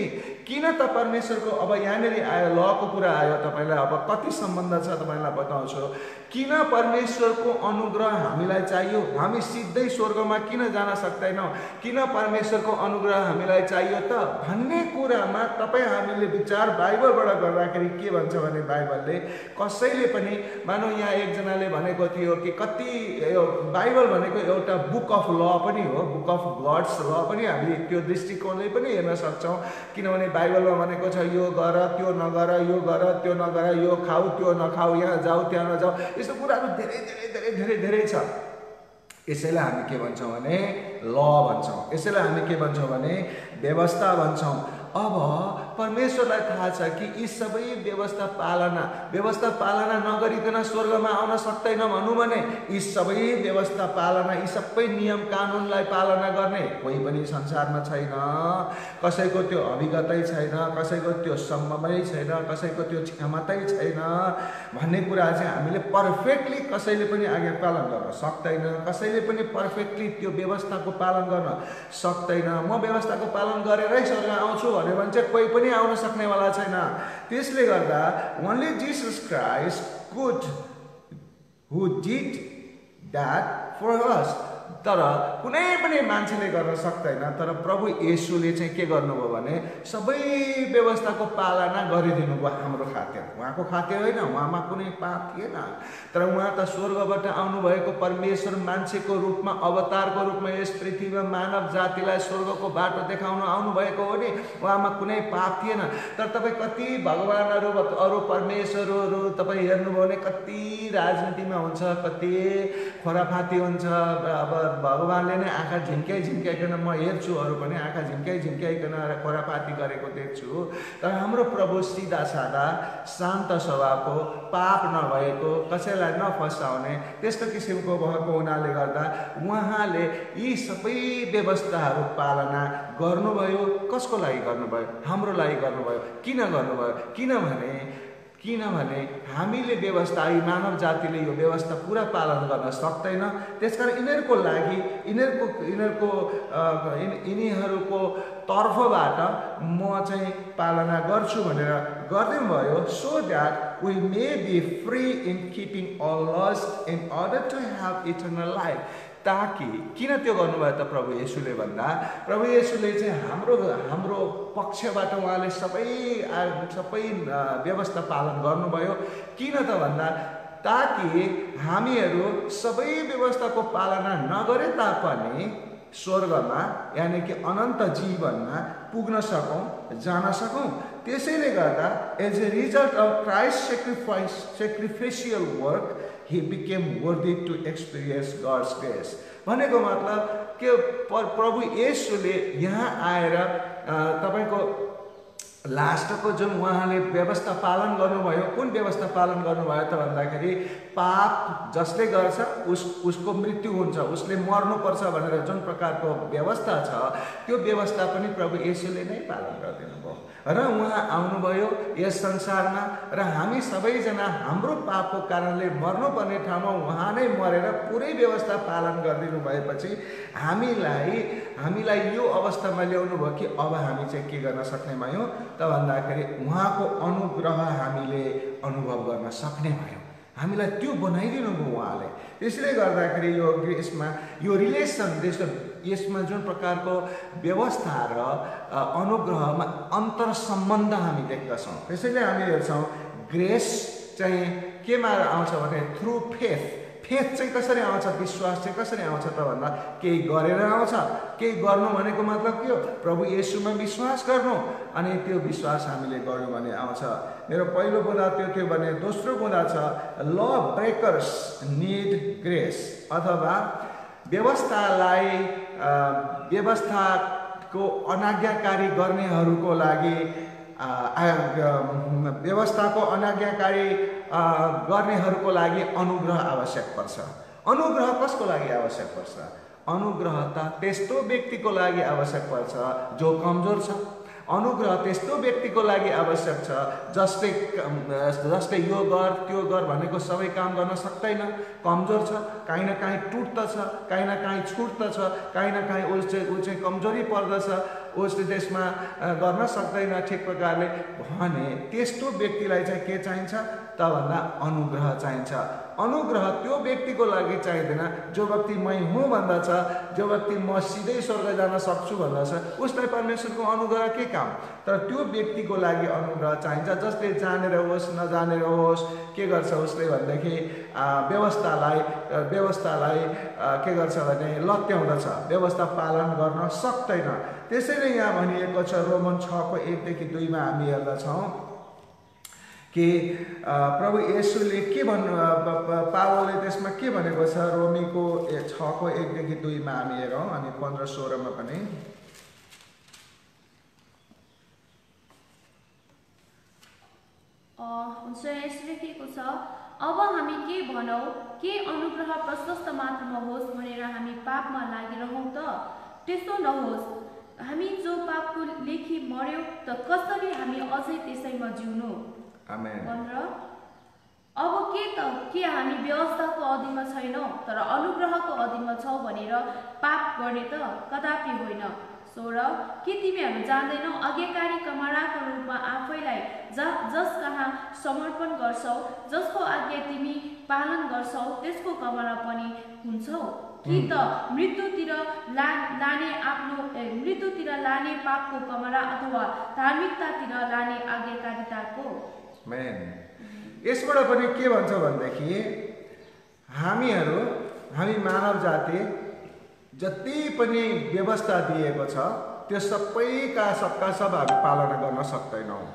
किन त परमेश्वरको अब यहाँनिर आयो लको कुरा आयो, तपाईँलाई अब कति सम्बन्ध छ तपाईँलाई बताउँछु। किन परमेश्वरको अनुग्रह हामीलाई चाहियो? हामी सिधै स्वर्गमा किन जान सक्दैनौँ? किन परमेश्वरको अनुग्रह हामीलाई चाहियो त भन्ने कुरामा तपाईँ हामीले विचार बाइबलबाट गर्दाखेरि के भन्छ भने बाइबलले कसैले पनि मानौ यहाँ एकजनाले भनेको थियो कि कति बाइबल भनेको एउटा बुक अफ ल पनि हो, बुक अफ गड्स ल पनि हामी त्यो दृष्टिकोणले पनि हेर्न सक्छौँ। किनभने बाइबलमा भनेको छ यो गर त्यो नगर, यो गर त्यो नगर, यो खाऊ त्यो नखाऊ, यहाँ जाऊ त्यहाँ नजाऊ, यस्तो कुराहरू धेरै धेरै धेरै धेरै धेरै छ। यसैलाई हामी के भन्छौँ भने ल भन्छौँ, यसैलाई हामी के भन्छौँ भने व्यवस्था भन्छौँ। अब परमेश्वरलाई थाहा छ कि यी सबै व्यवस्था पालना नगरिकन स्वर्गमा आउन सक्दैन भनौँ भने यी सबै व्यवस्था पालना, यी सबै नियम कानुनलाई पालना गर्ने कोही पनि संसारमा छैन। कसैको त्यो अभिज्ञतै छैन, कसैको त्यो सम्भवै छैन, कसैको त्यो क्षमतै छैन भन्ने कुरा चाहिँ हामीले पर्फेक्टली कसैले पनि आज्ञा पालन गर्न सक्दैन। कसैले पनि पर्फेक्टली त्यो व्यवस्थाको पालन गर्न सक्दैन। म व्यवस्थाको पालन गरेरै स्वर्ग आउँछु भन्यो भने चाहिँ कोही पनि आउन सक्नेवाला छैन। त्यसले गर्दा only Jesus Christ could who did that for us. तर कुनै पनि मान्छेले गर्न सक्दैन। तर प्रभु येशूले चाहिँ के गर्नुभयो भने सबै व्यवस्थाको पालना गरिदिनु भयो हाम्रो खातिर। उहाँको खातिर होइन, उहाँमा कुनै पाप थिएन। तर उहाँ त स्वर्गबाट आउनुभएको परमेश्वर मान्छेको रूपमा, अवतारको रूपमा यस पृथ्वीमा मानव जातिलाई स्वर्गको बाटो देखाउन आउनुभएको हो नि। उहाँमा कुनै पाप थिएन। तर तपाईँ कति भगवानहरू, अरू परमेश्वरहरू तपाईँ हेर्नुभयो भने कति राजनीतिमा हुन्छ, कति खोराफाती हुन्छ। अब भगवानले नै आँखा झिम्क्याइकन म हेर्छु, अरू पनि आँखा झिम्क्याइकन खोरापाती गरेको देख्छु। तर हाम्रो प्रभु सिधा सादा, शान्त स्वभावको, पाप नभएको, कसैलाई नफसाउने त्यस्तो किसिमको भएको हुनाले गर्दा उहाँले यी सबै व्यवस्थाहरू पालना गर्नुभयो। कसको लागि गर्नुभयो? हाम्रो लागि गर्नुभयो। किन गर्नुभयो? किनभने हामीले व्यवस्था, मानव जातिले यो व्यवस्था पुरा पालन गर्न सक्दैन। त्यसकारण यिनीहरूको तर्फबाट म चाहिँ पालना गर्छु भनेर गरिदिनु भयो। So that we may be free in keeping all laws in order to have eternal life. ताकि किन त्यो गर्नुभयो त प्रभु येशूले भन्दा, प्रभु येशूले चाहिँ हाम्रो पक्षबाट उहाँले सबै व्यवस्था पालन गर्नुभयो। किन त भन्दा ताकि हामीहरू सबै व्यवस्थाको पालना नगरे तापनि स्वर्गमा यानि कि अनन्त जीवनमा पुग्न सकौँ, जान सकौँ। त्यसैले गर्दा as a result of Christ sacrificial work he became worthy to experience God's grace। भनेको मतलब के प्रभु येशूले यहाँ आएर तपाईको लास्टको जुन उहाँले व्यवस्था पालन गर्नुभयो, कुन व्यवस्था पालन गर्नुभयो त भन्दाखेरि पाप जसले गर्छ उसको मृत्यु हुन्छ, उसले मर्नुपर्छ भनेर जुन प्रकारको व्यवस्था छ त्यो व्यवस्था पनि प्रभु येशूले नै पालन गरिदिनु भयो। र उहाँ आउनुभयो यस संसारमा र हामी सबैजना हाम्रो पापको कारणले मर्नुपर्ने ठाउँमा उहाँ नै मरेर पुरै व्यवस्था पालन गरिदिनु भएपछि हामीलाई यो अवस्थामा ल्याउनु भयो कि अब हामी चाहिँ के गर्न सक्ने भयौँ त भन्दाखेरि उहाँको अनुग्रह हामीले अनुभव गर्न सक्ने भयौँ। हामीलाई त्यो बनाइदिनु भयो उहाँले। त्यसले गर्दाखेरि यो ग्रेसमा यो रिलेसन यसमा जुन प्रकारको व्यवस्था र अनुग्रहमा अन्तर सम्बन्ध हामी देख्दछौँ। त्यसैले हामी हेर्छौँ ग्रेस चाहिँ केमा आउँछ भने थ्रु फेथ चाहिँ कसरी आउँछ, विश्वास चाहिँ कसरी आउँछ त भन्दा केही गरेर आउँछ। केही गर्नु भनेको मतलब के हो? प्रभु येशूमा विश्वास गर्नु, अनि त्यो विश्वास हामीले गर्यौँ भने आउँछ। मेरो पहिलो बुँदा त्यो थियो भने दोस्रो बुँदा छ ल ब्रेकर्स निड ग्रेस, अथवा व्यवस्थाको अनाज्ञाकारी गर्नेहरूको लागि व्यवस्थाको अनाज्ञाकारी गर्नेहरूको लागि अनुग्रह आवश्यक पर्छ। अनुग्रह कसको लागि आवश्यक पर्छ? अनुग्रह त त्यस्तो व्यक्तिको लागि आवश्यक पर्छ जो कमजोर छ। अनुग्रह त्यस्तो व्यक्तिको लागि आवश्यक छ जसले यो गर त्यो गर भनेको सबै काम गर्न सक्दैन, कमजोर छ, काहीँ न काहीँ टुट्दछ, काहीँ न काहीँ छुट्दछ, काहीँ न काहीँ ऊ चाहिँ कमजोरी पर्दछ, उसले त्यसमा गर्न सक्दैन ठिक प्रकारले भने त्यस्तो व्यक्तिलाई चाहिँ के चाहिन्छ त भन्दा अनुग्रह चाहिन्छ। अनुग्रह त्यो व्यक्तिको लागि चाहिँदैन जो व्यक्ति मै हुँ भन्दछ, जो व्यक्ति म सिधै स्वर्ग जान सक्छु भन्दछ, उसलाई परमेश्वरको अनुग्रह के काम? तर त्यो व्यक्तिको लागि अनुग्रह चाहिन्छ जसले जानेर होस् नजानेर होस् के गर्छ उसले भनेदेखि व्यवस्थालाई के गर्छ भने लत्याउँदछ, व्यवस्था पालन गर्न सक्दैन। त्यसैले यहाँ भनिएको छ रोमन 6:1-2 हामी हेर्दछौँ कि प्रभु येशूले के पावलले त्यसमा के भनेको छ। रोमीको 6:1-2 हामी हेरौँ अनि 15-16 पनि हुन्छ यसरी लेखेको छ, अब हामी के भनौँ, के अनुग्रह प्रशस्त मात्रामा होस् भनेर हामी पापमा लागिरहौँ त? त्यस्तो नहोस्। हामी जो पापको लेखी मर्यौँ त कसरी हामी अझै त्यसैमा जिउनु? आमेन। 15 अब के हामी व्यवस्थाको अधीनमा छैनौँ तर अनुग्रहको अधीनमा छौँ भनेर पाप गर्ने त? कदापि होइन। 16 के तिमीहरू जान्दैनौ, आज्ञाकारी कमाराको रूपमा आफैलाई जस कहाँ समर्पण गर्छौ, जसको आज्ञा तिमी पालन गर्छौ, त्यसको कमारा पनि हुन्छौ? कि त मृत्युतिर लाने पापको कमारा अथवा धार्मिकतातिर लाने आज्ञाकारिताको? यसबाट पनि के भन्छ भनेदेखि हामी मानव जाति जति पनि व्यवस्था दिएको छ त्यो सबका सब हामी पालना गर्न सक्दैनौँ।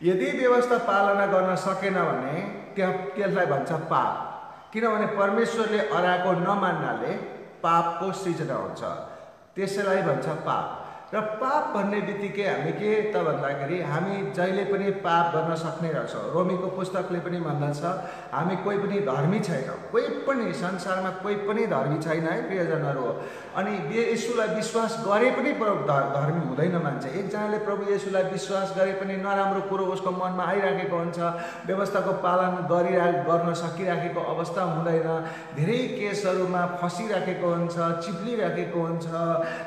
यदि व्यवस्था पालना गर्न सकेन भने त्यसलाई भन्छ पाप। किनभने परमेश्वरले अराएको नमान्नाले पापको सृजना हुन्छ, त्यसैलाई भन्छ पाप। र पाप भन्ने बित्तिकै हामी के त भन्दाखेरि हामी जहिले पनि पाप गर्न सक्ने रहेछौँ। रोमीको पुस्तकले पनि भन्दछ हामी कोही पनि धर्मी छैनौँ, कोही पनि संसारमा कोही पनि धर्मी छैन है प्रियजनहरू। अनि येशूलाई विश्वास गरे पनि धर्मी हुँदैन मान्छे। एकजनाले प्रभु येशूलाई विश्वास गरे पनि नराम्रो कुरो उसको मनमा आइराखेको हुन्छ, व्यवस्थाको पालन गर्न सकिराखेको अवस्था हुँदैन, धेरै केसहरूमा फसिराखेको हुन्छ, चिप्लिराखेको हुन्छ।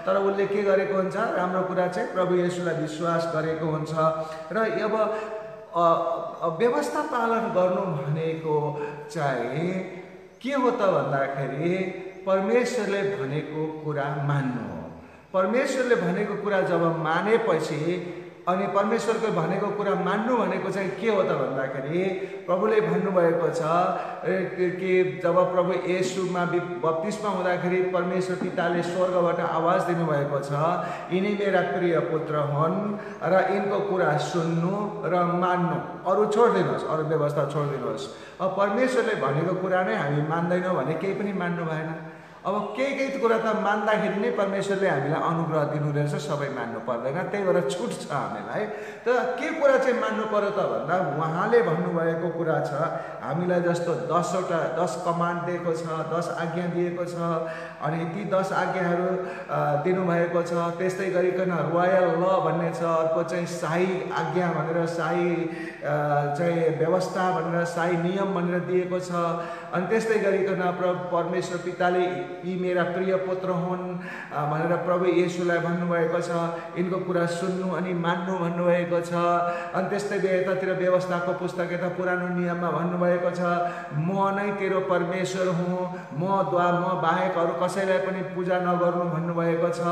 तर उसले के गरेको हुन्छ, राम्रो कुरा चाहिँ प्रभु येशूलाई विश्वास गरेको हुन्छ। र अब व्यवस्था पालन गर्नु भनेको चाहिँ के हो त भन्दाखेरि परमेश्वरले भनेको कुरा मान्नु हो। परमेश्वरले भनेको कुरा जब मानेपछि अनि परमेश्वरको भनेको कुरा मान्नु भनेको चाहिँ के हो त भन्दाखेरि प्रभुले भन्नुभएको छ कि जब प्रभु येशूमा बप्तिस्मा हुँदाखेरि परमेश्वर पिताले स्वर्गबाट आवाज दिनुभएको छ, यिनी मेरा प्रिय पुत्र हुन् र यिनको कुरा सुन्नु र मान्नु, अरू छोडिदिनुहोस्, अरू व्यवस्था छोडिदिनुहोस्। अब परमेश्वरले भनेको कुरा नै हामी मान्दैनौँ भने केही पनि मान्नु भएन। अब केही कुरा त मान्दाखेरि नै परमेश्वरले हामीलाई अनुग्रह दिनु रहेछ, सबै मान्नु पर्दैन, त्यही भएर छुट छ हामीलाई। तर के कुरा चाहिँ मान्नु पर्यो त भन्दा उहाँले भन्नुभएको कुरा छ, हामीलाई जस्तो 10 कमान्ड दिएको छ, 10 आज्ञा दिएको छ, अनि ती 10 आज्ञाहरू दिनुभएको छ। त्यस्तै गरिकन रोयल ल भन्ने छ, अर्को चाहिँ शाही आज्ञा भनेर, शाही चाहिँ व्यवस्था भनेर, शाही नियम भनेर दिएको छ। अनि त्यस्तै गरिकन परमेश्वर पिताले यी मेरा प्रिय पुत्र हुन् भनेर प्रभु येशूलाई भन्नुभएको छ, यिनको कुरा सुन्नु अनि मान्नु भन्नुभएको छ। अनि त्यस्तै यतातिर व्यवस्थाको पुस्तक यता पुरानो नियममा भन्नुभएको छ, म नै तेरो परमेश्वर हुँ, म बाहेक अरू कसैलाई पनि पूजा नगर्नु भन्नुभएको छ।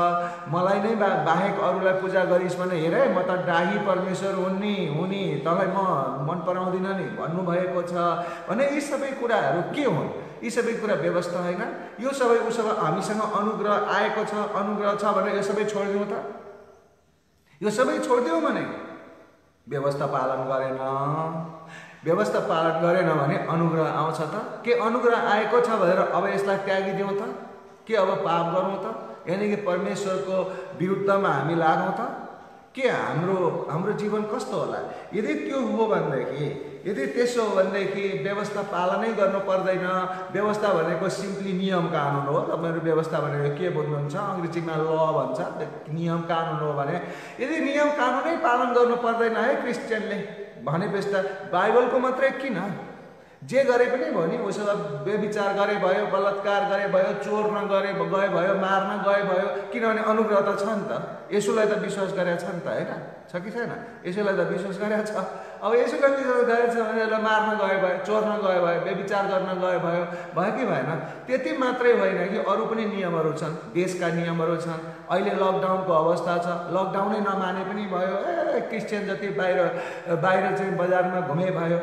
मलाई नै बाहेक अरूलाई पूजा गरिस् भने हेर म त डाही परमेश्वर हुनी तँलाई म मन पराउँदिनँ नि भन्नुभएको छ। भने यी सबै कुराहरू के हुन्? यी सबै कुरा व्यवस्था होइन। यो सबै उसो भए हामीसँग अनुग्रह आएको छ, अनुग्रह छ भने यो सबै छोडिदिउँ त? यो सबै छोडिदिउँ भने व्यवस्था पालन गरेन, व्यवस्था पालन गरेन भने अनुग्रह आउँछ त? के अनुग्रह आएको छ भनेर अब यसलाई त्यागिदिउँ त? के अब पाप गरौँ त? यानि कि परमेश्वरको विरुद्धमा हामी लागौँ त? के हाम्रो जीवन कस्तो होला? यदि त्यो हो भनेदेखि, यदि त्यसो हो भनेदेखि व्यवस्था पालनै गर्नु पर्दैन। व्यवस्था भनेको सिम्पली नियम कानुन हो। तपाईँहरू व्यवस्था भनेको के बुझ्नुहुन्छ? अङ्ग्रेजीमा ल भन्छ, नियम कानुन हो भने यदि नियम कानुनै पालन गर्नु पर्दैन है क्रिस्चियनले भनेपछि त बाइबलको मात्रै किन? जे गरे पनि भयो नि, उसो व्यभिचार गरे भयो, बलात्कार गरे भयो, चोर नगरे गए भयो, मार्न गए भयो, किनभने अनुग्रह त छ नि त। यसुलाई त विश्वास गरेको छ नि त, होइन? छ कि छैन? यसुलाई त विश्वास गरेको छ। अब यसुलाई विश्वास गरेको छ भने यसलाई मार्न गए भयो, चोर्न गए भयो, व्यभिचार गर्न गए भयो कि भएन? त्यति मात्रै होइन कि अरू पनि नियमहरू छन्, देशका नियमहरू छन्। अहिले लकडाउनको अवस्था छ, लकडाउनै नमाने पनि भयो, क्रिस्चियन जति बाहिर चाहिँ बजारमा घुमे भयो,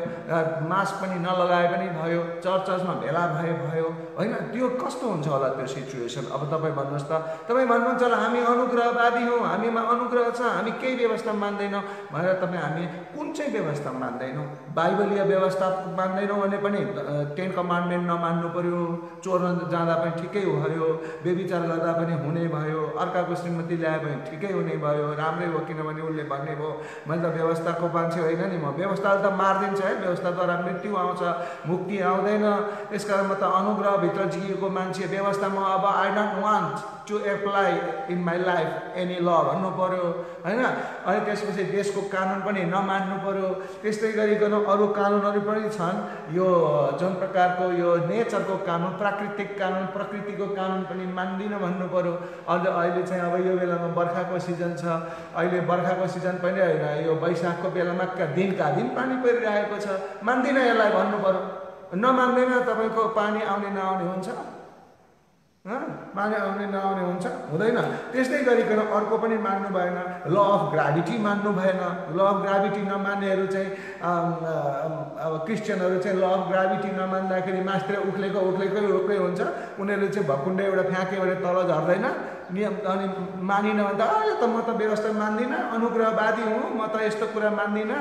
मास्क पनि नलगाए पनि भयो, चर्चमा भेला भयो, होइन, त्यो कस्तो हुन्छ होला त्यो सिचुएसन। अब तपाईँ भन्नुहोस् त, तपाईँ भन्नुहुन्छ होला हामी अनुग्रहवादी हौँ, हामीमा अनुग्रह छ, हामी केही व्यवस्था मान्दैनौँ भनेर। तपाईँ हामी कुन चाहिँ व्यवस्था मान्दैनौँ? बाइबलीय व्यवस्था मान्दैनौँ भने पनि 10 कमान्डमेन्ट नमान्नु पर्यो, चोर्न जाँदा पनि ठिकै भयो, व्यभिचार गर्दा पनि हुने भयो, अर्काको श्रीमती ल्याए पनि ठिकै हुने भयो, राम्रै हो, किनभने उसले भन्ने भयो मैले त व्यवस्थाको मान्छे होइन नि, म व्यवस्थाले त मारिदिन्छ है, व्यवस्थाद्वारा मृत्यु आउँछ, मुक्ति आउँदैन। त्यसकारण म त अनुग्रहभित्र जिएको मान्छे, व्यवस्थामा अब I don't want to apply in my life any law भन्नु पर्यो, होइन। अनि त्यसपछि देशको कानुन पनि नमान्नु पर्यो। त्यस्तै गरिकन अरू कानुनहरू पनि छन्, यो जुन प्रकारको यो नेचरको कानुन, प्राकृतिक कानुन, प्रकृतिको कानुन पनि मान्दिनँ भन्नु पर्यो। अन्त अहिले चाहिँ अब यो बेलामा बर्खाको सिजन छ, अहिले बर्खाको सिजन पनि होइन, यो वैशाखको बेलामा दिनका दिन पानी परिरहेको छ, मान्दिनँ यसलाई भन्नु पर्यो। नमान्दैन तपाईँको पानी आउने नआउने हुन्छ, पानी आउने नआउने हुन्छ, हुँदैन। त्यस्तै गरिकन अर्को पनि मान्नु भएन, ल अफ ग्राभिटी मान्नु भएन। ल अफ ग्राभिटी नमान्नेहरू चाहिँ अब क्रिस्चियनहरू चाहिँ ल अफ ग्राभिटी नमान्दाखेरि मास्तिर उक्लेकै हुन्छ। उनीहरूले चाहिँ भकुण्डे एउटा फ्याँक्यो भने तल झर्दैन, नियम अनि मानिन भने त यो त म त व्यवस्था मान्दिनँ, अनुग्रहवादी हुँ, म त यस्तो कुरा मान्दिनँ,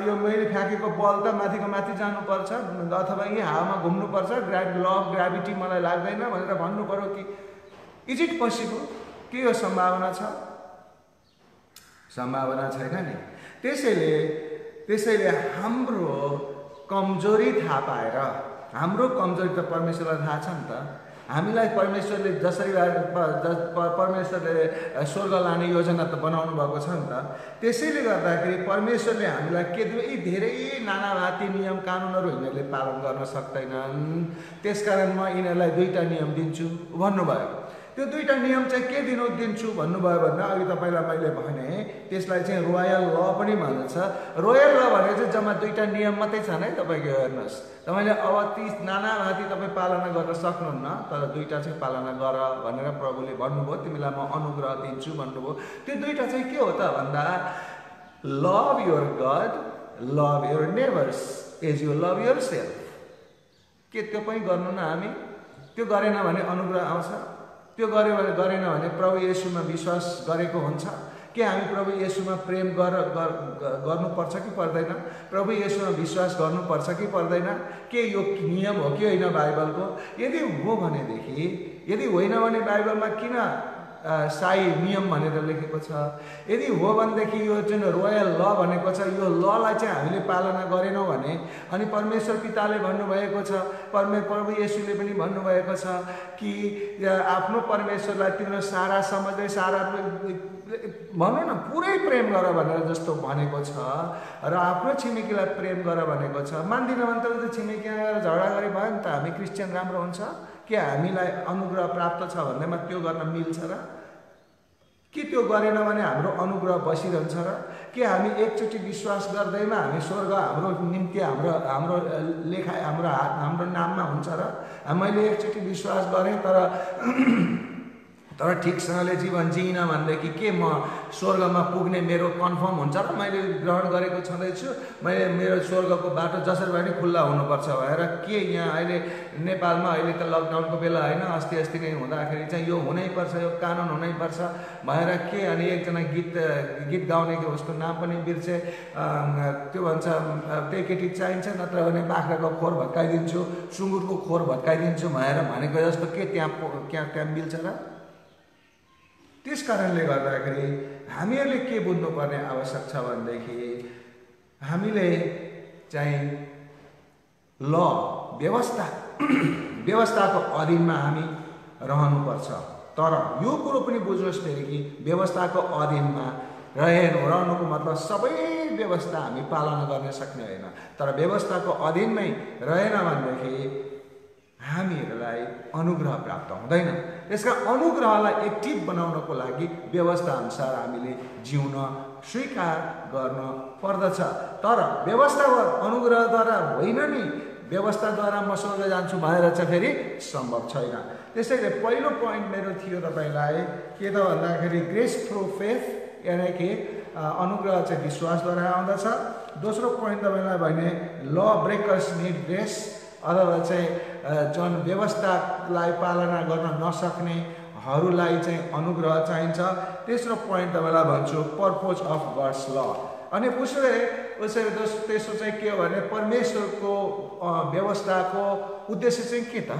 यो मैले फ्याँकेको बल त माथिको माथि जानुपर्छ अथवा यहीँ हावामा घुम्नुपर्छ, ल अफ ग्राभिटी मलाई लाग्दैन भनेर भन्नु पर्यो कि? Is it possible? के यो सम्भावना छ? सम्भावना छैन नि। त्यसैले हाम्रो कमजोरी थाहा पाएर, हाम्रो कमजोरी त परमेश्वरलाई थाहा छ नि त। हामीलाई परमेश्वरले जसरी परमेश्वरले स्वर्ग लाने योजना त बनाउनु भएको छ नि त। त्यसैले गर्दाखेरि परमेश्वरले हामीलाई के धेरै नानाभाती नियम कानुनहरू यिनीहरूले पालन गर्न सक्दैनन्, त्यसकारण म यिनीहरूलाई 2टा नियम दिन्छु भन्नुभयो। त्यो 2टा नियम चाहिँ के दिन्छु भन्नुभयो भन्दा अघि तपाईँलाई मैले भने त्यसलाई चाहिँ रोयल ल पनि भन्दछ। रोयल ल भनेको चाहिँ जम्मा 2टा नियम मात्रै छन् है, तपाईँको हेर्नुहोस्। तपाईँले अब ती नानाभाती तपाईँ पालना गर्न सक्नुहुन्न, तर 2टा चाहिँ पालना गर भनेर प्रभुले भन्नुभयो, तिमीलाई म अनुग्रह दिन्छु भन्नुभयो। त्यो 2टा चाहिँ के हो त भन्दा love your God, love your neighbours as you love yourself. के त्यो पनि गर्नु न हामी? त्यो गरेन भने अनुग्रह आउँछ? त्यो गरेन भने प्रभु येशूमा विश्वास गरेको हुन्छ? के हामी प्रभु येशूमा प्रेम गर्नुपर्छ कि पर्दैन? प्रभु येशूमा विश्वास गर्नुपर्छ कि पर्दैन? के यो नियम हो कि होइन बाइबलको? यदि हो भनेदेखि, यदि होइन भने बाइबलमा किन साई नियम भनेर लेखेको छ? यदि हो भनेदेखि यो जुन रोयल ल भनेको छ, यो ललाई चाहिँ हामीले पालना गरेनौँ भने, अनि परमेश्वर पिताले भन्नुभएको छ, प्रभु येशूले पनि भन्नुभएको छ कि आफ्नो परमेश्वरलाई तिम्रो सारा समझदै, सारा भनौँ न पुरै प्रेम गर भनेर जस्तो भनेको छ, र आफ्नो छिमेकीलाई प्रेम गर भनेको छ। मान्दिनँ भने त छिमेकीमा गएर झगडा गरे भयो नि त, हामी क्रिस्चियन राम्रो हुन्छ? के हामीलाई अनुग्रह प्राप्त छ भन्दैमा त्यो गर्न मिल्छ र? के त्यो गरेन भने हाम्रो अनुग्रह बसिरहन्छ र? के हामी एकचोटि विश्वास गर्दैमा हामी स्वर्ग हाम्रो निम्ति हाम्रो लेखा हाम्रो नाममा हुन्छ र? मैले एकचोटि विश्वास गरेँ तर ठिकसँगले जीवन जिइन भनेदेखि के म स्वर्गमा पुग्ने मेरो कन्फर्म हुन्छ र? मैले ग्रहण गरेको छँदैछु, मेरो स्वर्गको बाटो जसरी भए पनि खुल्ला हुनुपर्छ भनेर के यहाँ अहिले नेपालमा अहिले त लकडाउनको बेला होइन, अस्ति नै हुँदाखेरि चाहिँ यो हुनैपर्छ, यो कानुन हुनैपर्छ भनेर के? अनि एकजना गीत गाउने कि उसको नाम पनि बिर्से, त्यो भन्छ त्यही केटी चाहिन्छ, नत्र भने बाख्राको खोर भत्काइदिन्छु, सुँगुरको खोर भत्काइदिन्छु भनेको जस्तो के त्यहाँ मिल्छ र? त्यस कारणले गर्दाखेरि हामीहरूले के बुझ्नुपर्ने आवश्यक छ भनेदेखि हामीले चाहिँ ल व्यवस्थाको अधीनमा हामी रहनुपर्छ। तर यो कुरो पनि बुझ्नुहोस् फेरि कि व्यवस्थाको अधीनमा रहनुको मतलब सबै व्यवस्था हामी पालना गर्न सक्ने होइन, तर व्यवस्थाको अधीनमै रहेन भनेदेखि हामीहरूलाई अनुग्रह प्राप्त हुँदैन। त्यसका अनुग्रहलाई एक्टिभ बनाउनको लागि व्यवस्था अनुसार हामीले जिउन स्वीकार गर्न पर्दछ। तर व्यवस्था अनुग्रहद्वारा होइन नि, व्यवस्थाद्वारा म स्वर्ग जान्छु भनेर चाहिँ फेरि सम्भव छैन। त्यसैले पहिलो पोइन्ट मेरो थियो तपाईँलाई के त भन्दाखेरि ग्रेस थ्रु फेथ, यानि कि अनुग्रह चाहिँ विश्वासद्वारा आउँदछ। दोस्रो पोइन्ट तपाईँलाई भने ल ब्रेकर्स निड ग्रेस, अथवा चाहिँ जुन व्यवस्थालाई पालना गर्न नसक्नेहरूलाई चाहिँ अनुग्रह चाहिन्छ। तेस्रो पोइन्ट तपाईँलाई भन्छु पर्पोज अफ गड्स ल। अनि तेस्रो चाहिँ के हो भने परमेश्वरको व्यवस्थाको उद्देश्य चाहिँ के त?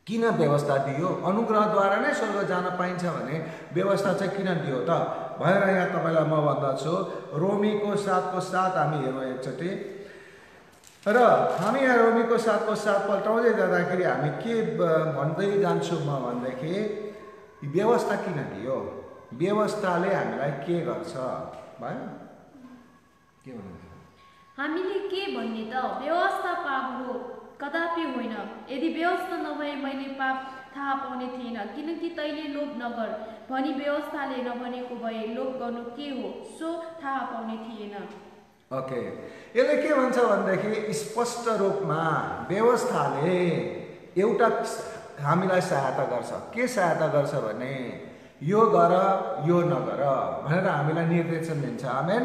किन व्यवस्था दियो? अनुग्रहद्वारा नै स्वर्ग जान पाइन्छ भने व्यवस्था चाहिँ किन दियो त भनेर यहाँ तपाईँलाई म भन्दछु। रोमीको 7:7 हामी हेरौँ एकचोटि। र हामी यहाँ रोमीको 7:7 पल्टाउँदै जाँदाखेरि हामी के भन्दै जान्छु म भनेदेखि व्यवस्था किन दियो, व्यवस्थाले हामीलाई के गर्छ भयो के भन्नुहुन्छ? हामीले के भन्ने त व्यवस्था पाप हो कदापि होइन। यदि व्यवस्था नभए मैले पाप थाहा पाउने थिएन, किनकि तैँले लोभ नगर भनी व्यवस्थाले नभनेको भए लोभ गर्नु के हो सो थाहा पाउने थिएन। ओके, यसले के भन्छ भनेदेखि स्पष्ट रूपमा व्यवस्थाले एउटा हामीलाई सहायता गर्छ। के सहायता गर्छ भने यो गर यो नगर भनेर हामीलाई निर्देशन दिन्छ। आमेन।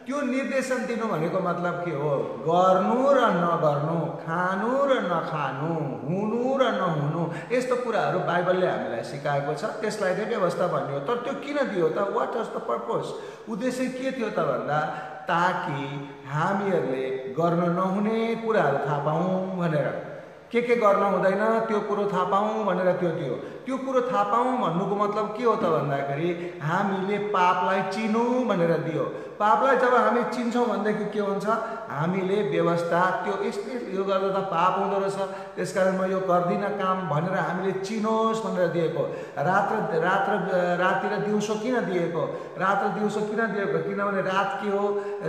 त्यो निर्देशन दिनु भनेको मतलब के हो? गर्नु र नगर्नु, खानु र नखानु, हुनु र नहुनु, यस्तो कुराहरू बाइबलले हामीलाई सिकाएको छ। त्यसलाई नै व्यवस्था भन्यो। तर त्यो किन दियो त? What was the purpose? उद्देश्य के थियो त भन्दा ताकि हामीहरूले गर्न नहुने कुराहरू थाहा पाऊँ भनेर, के गर्न हुँदैन त्यो कुरो थाहा पाऊँ भनेर त्यो दियो। त्यो कुरो थाहा पाऊँ भन्नुको मतलब के हो त भन्दाखेरि हामीले पापलाई चिनौँ भनेर दियो। पापलाई जब हामी चिन्छौँ भनेदेखि के हुन्छ? हामीले व्यवस्था त्यो यो गर्दा त पाप हुँदो रहेछ, त्यसकारण म यो गर्दिनँ काम भनेर हामीले चिनोस् भनेर दिएको। राति र दिउँसो किन दिएको? रात र दिउँसो किन दिएको? किनभने रात के हो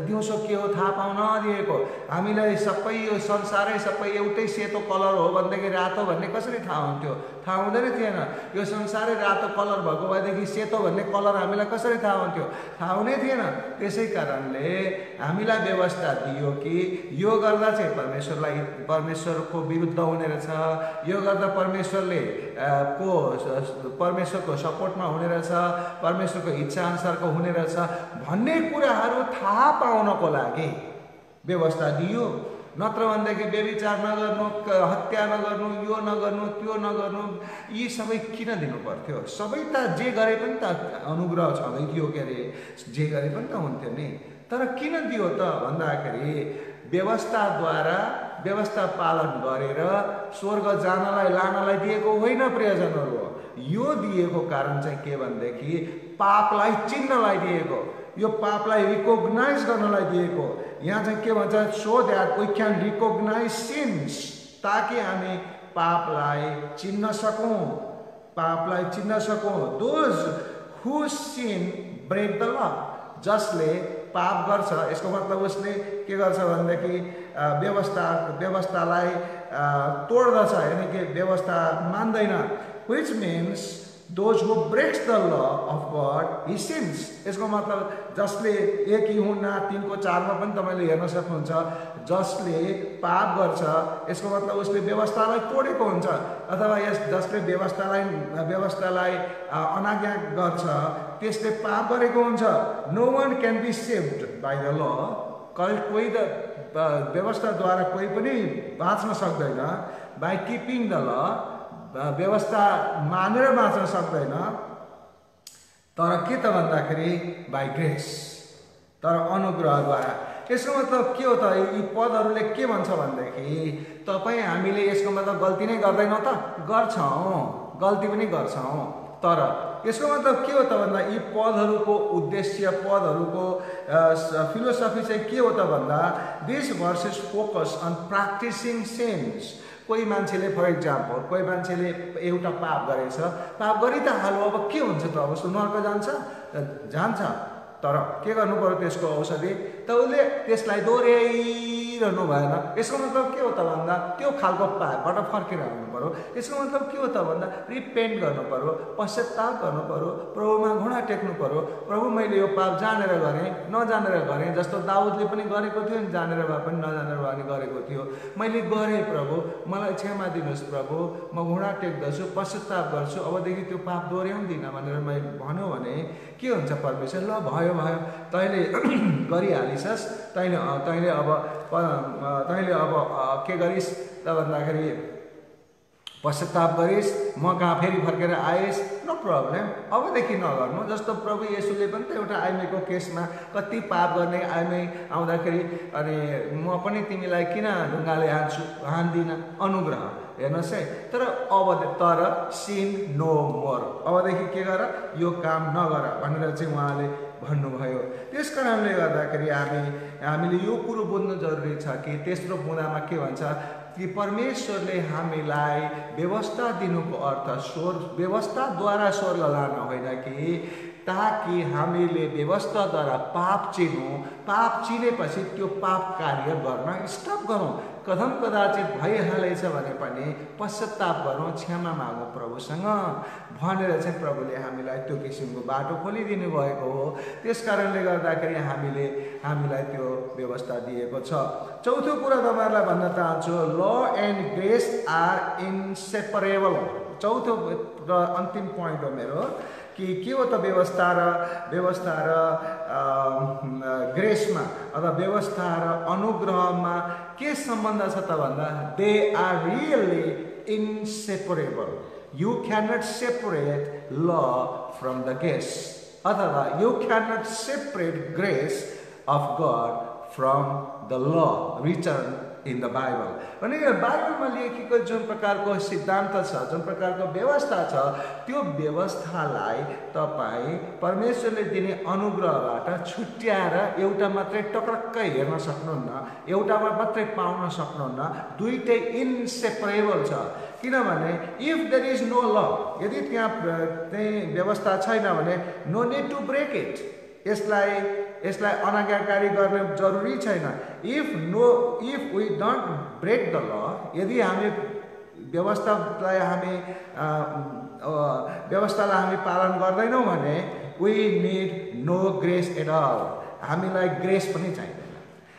दिउँसो के हो थाहा पाउन दिएको। हामीलाई सबै यो संसारै सबै एउटै सेतो कलर हो भनेदेखि रातो भन्ने कसरी थाहा हुन्थ्यो? थाहा हुँदैन थिएन। यो संसारै रातो कलर भएको भएदेखि सेतो भन्ने कलर हामीलाई कसरी थाहा हुन्थ्यो? थाहा हुनै थिएन। त्यसै कारणले हामीलाई व्यवस्था दियो कि यो गर्दा चाहिँ परमेश्वरको विरुद्ध हुने रहेछ, यो गर्दा परमेश्वरको सपोर्टमा हुने रहेछ, परमेश्वरको इच्छा अनुसारको हुने रहेछ भन्ने कुराहरू थाहा पाउनको लागि व्यवस्था दियो। नत्र भनेदेखि व्यभिचार नगर्नु, हत्या नगर्नु, यो नगर्नु, त्यो नगर्नु, यी सबै किन दिनु पर्थ्यो? सबै त जे गरे पनि त अनुग्रह छँदै थियो के अरे, जे गरे पनि त हुन्थ्यो नि। तर किन दियो त भन्दाखेरि व्यवस्थाद्वारा व्यवस्था पालन गरेर स्वर्ग लानलाई दिएको होइन प्रियजनहरू हो। यो दिएको कारण चाहिँ के भनेदेखि पापलाई चिन्नलाई दिएको, यो पापलाई रिकग्नाइज गर्नलाई दिएको। यहाँ चाहिँ के भन्छ? So that we can recognise sins, ताकि हामी पापलाई चिन्न सकौँ, पापलाई चिन्न सकौँ। Those who sin break the law, जसले पाप गर्छ यसको मतलब उसले के गर्छ भनेदेखि व्यवस्थालाई तोड्दछ, यानी कि व्यवस्था मान्दैन। Which means those who breaks the law of God he sins। यसको मतलब जसले 1 यूहन्ना 3:4 पनि तपाईले हेर्न सक्नुहुन्छ, जसले पाप गर्छ यसको मतलब उसले व्यवस्थालाई तोडेको हुन्छ, अथवा जसले व्यवस्थालाई अनाज्ञा गर्छ त्यसले पाप गरेको हुन्छ। No one can be saved by the law, कोही त व्यवस्थाद्वारा कोही पनि बाँच्न सक्दैन। बाई किपिङ द ल, व्यवस्था मानेर बाँच्न सक्दैन। तर के त भन्दाखेरि बाई ग्रेस, तर अनुग्रहद्वारा। यसको मतलब के हो त? यी पदहरूले के भन्छ भनेदेखि हामीले यसको मतलब गल्ती नै गर्दैनौँ त? गर्छौँ, गल्ती पनि गर्छौँ। तर यसको मतलब के हो त भन्दा यी पदहरूको उद्देश्य, पदहरूको फिलोसफी चाहिँ के हो त भन्दा this versus focus on practising sins. कोही मान्छेले फर इक्जाम्पल कोही मान्छेले एउटा पाप गरेछ, पाप गरि त हाल्यो, अब के हुन्छ त? अब नर्क जान्छ। तर के गर्नु पर्यो? त्यसको औषधि त उसले त्यसलाई दोहोऱ्याइरहनु भएन। यसको मतलब के हो त भन्दा त्यो खालको पापबाट फर्केर आउनु पर्यो। यसको मतलब के हो त भन्दा रिपेन्ट गर्नु पर्यो, पश्चाताप गर्नु पर्यो, प्रभुमा घुँडा टेक्नु पर्यो। प्रभु मैले यो पाप जानेर गरेँ, नजानेर गरेँ, जस्तो दाउदले पनि गरेको थियो नि, जानेर भए पनि नजानेर भए पनि गरेको थियो। मैले गरेँ प्रभु, मलाई क्षमा दिनुहोस् प्रभु, म घुँडा टेक्दछु, पश्चाताप गर्छु, अबदेखि त्यो पाप दोहोऱ्याउँदिनँ भनेर मैले भन्यो भने के हुन्छ? परमेश्वर ल भयो तैँले गरिहालिछस्, तैँले अब तैँले अब के गरिस् त भन्दाखेरि पश्चाताप गरिस्, म कहाँ फेरि फर्केर आइस्, नो प्रब्लम, अबदेखि नगर्नु। जस्तो प्रभु येशूले पनि त एउटा आइमेको केसमा कति पाप गर्ने आइमै आउँदाखेरि अनि म पनि तिमीलाई किन ढुङ्गाले हान्दिनँ, अनुग्रह, हेर्नुहोस् है। तर सिन नो मोर, अबदेखि के गर, यो काम नगर भनेर चाहिँ उहाँले भन्नुभयो। त्यस कारणले गर्दाखेरि हामीले यो कुरो बुझ्नु जरुरी छ कि तेस्रो बुँदामा के भन्छ कि परमेश्वरले हामीलाई व्यवस्था दिनुको अर्थ व्यवस्थाद्वारा स्वर्ग लान होइन कि ताकि हामीले व्यवस्थाद्वारा पाप चिनेपछि त्यो पाप कार्य गर्न स्टप गरौँ। कदाचित भइहालेछ भने पनि पश्चाताप गरौँ, क्षमा मागौँ प्रभुसँग भनेर चाहिँ प्रभुले हामीलाई त्यो किसिमको बाटो खोलिदिनु भएको हो। त्यस कारणले गर्दाखेरि हामीलाई त्यो व्यवस्था दिएको छ। चौथो कुरा तपाईँहरूलाई भन्न चाहन्छु, law and grace are inseparable. चौथो र अन्तिम पोइन्ट हो मेरो कि के हो त व्यवस्था र ग्रेसमा अथवा व्यवस्था र अनुग्रहमा के सम्बन्ध छ त भन्दा they are really inseparable. You cannot separate law from the grace, अथवा you cannot separate grace of God from the law written in the Bible. भने बाइबलमा लेखिएको जुन प्रकारको सिद्धान्त छ, जुन प्रकारको व्यवस्था छ, त्यो व्यवस्थालाई तपाईँ परमेश्वरले दिने अनुग्रहबाट छुट्याएर एउटा मात्रै टक्रक्कै हेर्न सक्नुहुन्न, एउटामा मात्रै पाउन सक्नुहुन्न। दुईटै इन्सेपरेबल छ। किनभने इफ देयर इज नो ल, यदि त्यहाँ व्यवस्था छैन भने no need to break it, यसलाई अनाज्ञाकारी गर्ने जरुरी छैन। If we don't break the law, यदि हामी व्यवस्थालाई हामी पालन गर्दैनौँ भने we need no grace at all, हामीलाई ग्रेस पनि चाहिँदैन।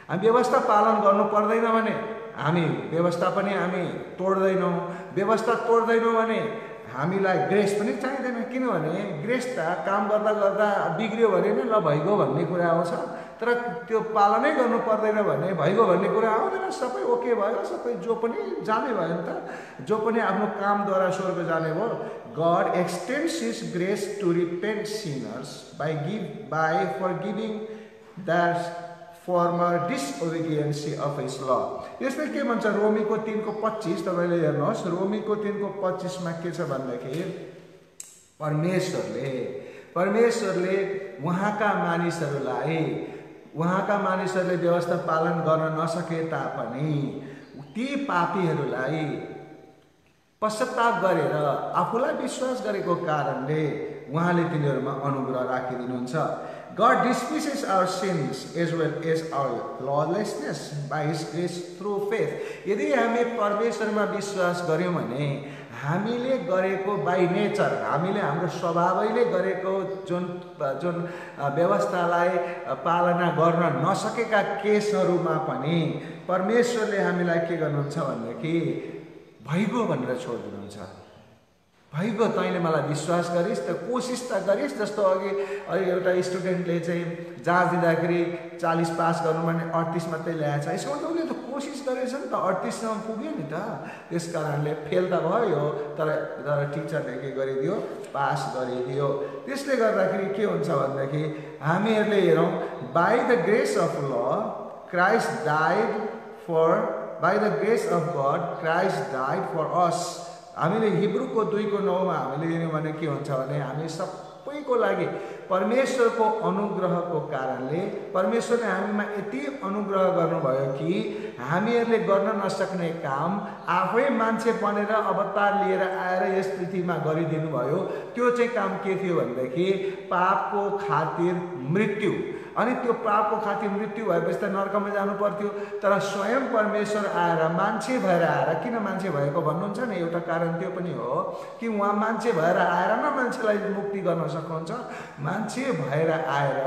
हामी व्यवस्था पालन गर्नु पर्दैन भने हामी व्यवस्था पनि हामी तोड्दैनौँ, व्यवस्था तोड्दैनौँ भने हामीलाई ग्रेस पनि चाहिँदैन। किनभने ग्रेस त काम गर्दा गर्दा बिग्रियो भने नै ल भइगयो भन्ने कुरा आउँछ, तर त्यो पालनै गर्नु पर्दैन भने भइगयो भन्ने कुरा आउँदैन। सबै ओके भयो, सबै जो पनि जाने भयो नि त, जो पनि आफ्नो कामद्वारा स्वर्ग जाने भयो। God extends His grace to repentant sinners by forgiving their former disobedience of His law. यसले के भन्छ, रोमीको 3:25 तपाईले हेर्नुहोस्, रोमीको 3:25 मा के छ भन्दाखेरि परमेश्वरले उहाँका मानिसहरूले व्यवस्था पालन गर्न नसके तापनि ती पापीहरूलाई पश्चाताप गरेर आफूलाई विश्वास गरेको कारणले उहाँले तिनीहरूमा अनुग्रह राखिदिनुहुन्छ। God dismisses our sins as well as our lawlessness by His grace through faith. यदि हामी परमेश्वरमा विश्वास गर्यौं भने हामीले गरेको बाई नेचर, हामीले हाम्रो स्वभावैले गरेको जुन व्यवस्थालाई पालना गर्न नसकेका केसहरूमा पनि परमेश्वरले हामीलाई के गर्नुहुन्छ भनेदेखि भइगयो भनेर छोडिदिनुहुन्छ। भइगयो, तैँले मलाई विश्वास गरिस् त, कोसिस त गरिस्। जस्तो अघि एउटा स्टुडेन्टले चाहिँ जाँच दिँदाखेरि 40 पास गर्नु भने 38 मात्रै ल्याएछ, यसको मतलब उसले त कोसिस गरेछ नि त, 38 सम्म पुग्यो नि त। त्यस कारणले फेल त भयो, तर टिचरले के गरिदियो, पास गरिदियो। त्यसले गर्दाखेरि के हुन्छ भनेदेखि हामीहरूले हेरौँ, बाई द ग्रेस अफ ल Christ died by the grace of God Christ died for us। हामीले हिब्रूको 2:9 मा हामीले हेर्यौं भने के हुन्छ भने हामी सबैको लागि परमेश्वरको अनुग्रहको कारणले परमेश्वरले हामीमा यति अनुग्रह गर्नुभयो कि हामीहरूले गर्न नसक्ने काम आफै मान्छे बनेर अवतार लिएर आएर यस पृथ्वीमा गरिदिनु भयो। त्यो चाहिँ काम के थियो भनेदेखि पापको खातिर मृत्यु। अनि त्यो पापको खातिर मृत्यु भएपछि त नरकमा जानु पर्थ्यो, तर स्वयं परमेश्वर आएर मान्छे भएर आएर, किन मान्छे भएको भन्नुहुन्छ नि, एउटा कारण त्यो पनि हो कि उहाँ मान्छे भएर आएर न मान्छेलाई मुक्ति गर्न सक्नुहुन्छ। मान्छे भएर आएर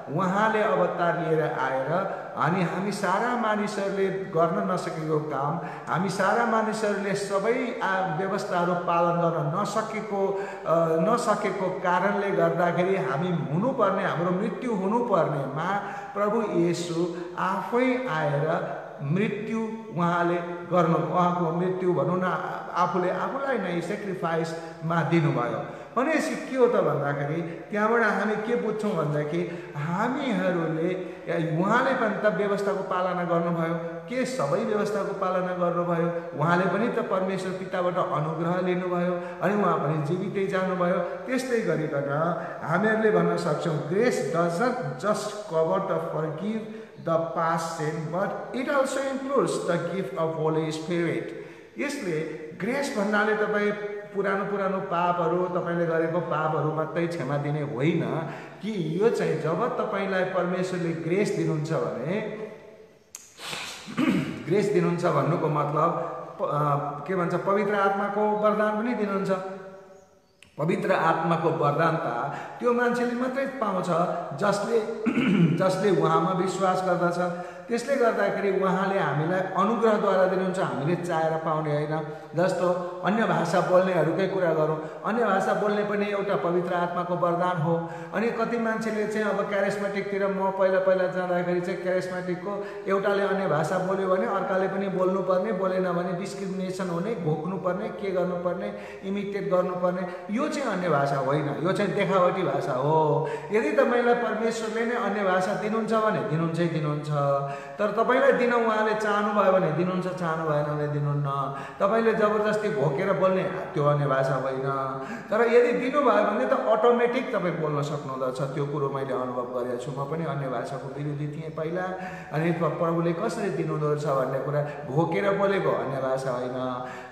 उहाँले अवतार लिएर आएर अनि हामी सारा मानिसहरूले गर्न नसकेको काम, हामी सारा मानिसहरूले सबै व्यवस्थाहरू पालन गर्न नसकेको कारणले गर्दाखेरि हामी हुनुपर्ने, हाम्रो मृत्यु हुनुपर्नेमा प्रभु येशू आफै आएर मृत्यु उहाँले गर्नु, उहाँको मृत्यु भनौँ न आफूले आफूलाई नै सेक्रिफाइसमा दिनुभयो। भनेपछि के हो त भन्दाखेरि त्यहाँबाट हामी के बुझ्छौँ भन्दाखेरि हामीहरूले उहाँले पनि त व्यवस्थाको पालना गर्नुभयो, के सबै व्यवस्थाको पालना गर्नुभयो, उहाँले पनि त परमेश्वर पिताबाट अनुग्रह लिनुभयो अनि उहाँ पनि जीवितै जानुभयो। त्यस्तै गरिकन हामीहरूले भन्न सक्छौँ grace doesn't just cover the forgive the past scene but it also includes the gift of Holi spirit. यसले ग्रेस भन्नाले तपाईँ पुरानो पापहरू, तपाईँले गरेको पापहरू मात्रै क्षमा दिने होइन कि यो चाहिँ जब तपाईँलाई परमेश्वरले ग्रेस दिनुहुन्छ भने ग्रेस दिनुहुन्छ भन्नुको मतलब के भन्छ, पवित्र आत्माको वरदान पनि दिनुहुन्छ। पवित्र आत्माको वरदान त त्यो मान्छेले मात्रै पाउँछ जसले उहाँमा विश्वास गर्दछ। त्यसले गर्दाखेरि उहाँले हामीलाई अनुग्रहद्वारा दिनुहुन्छ, हामीले चाहेर पाउने होइन। जस्तो अन्य भाषा बोल्नेहरूकै कुरा गरौँ, अन्य भाषा बोल्ने पनि एउटा पवित्र आत्माको वरदान हो। अनि कति मान्छेले चाहिँ अब क्यारिस्मेटिकतिर, म पहिला जाँदाखेरि चाहिँ क्यारिस्मेटिकको एउटाले अन्य भाषा बोल्यो भने अर्काले पनि बोल्नुपर्ने, बोलेन भने डिस्क्रिमिनेसन हुने, घोक्नुपर्ने, के गर्नुपर्ने, इमिटेट गर्नुपर्ने। यो चाहिँ अन्य भाषा होइन, यो चाहिँ देखावटी भाषा हो। यदि तपाईँलाई परमेश्वरले नै अन्य भाषा दिनुहुन्छ भने दिनुहुन्छ, तर तपाईँलाई दिन उहाँले चाहनुभयो भने दिनुहुन्छ, चाहनु भएन भने दिनुहुन्न। तपाईँले जबरजस्ती घोकेर बोल्ने त्यो अन्य भाषा होइन। तर यदि दिनुभयो भने त अटोमेटिक तपाईँ बोल्न सक्नुहुँदछ। त्यो कुरो मैले अनुभव गरेको छु। म पनि अन्य भाषाको विरोधी थिएँ पहिला, अनि प्रभुले कसरी दिनुहुँदो रहेछ भन्ने कुरा घोकेर बोलेको अन्य भाषा होइन।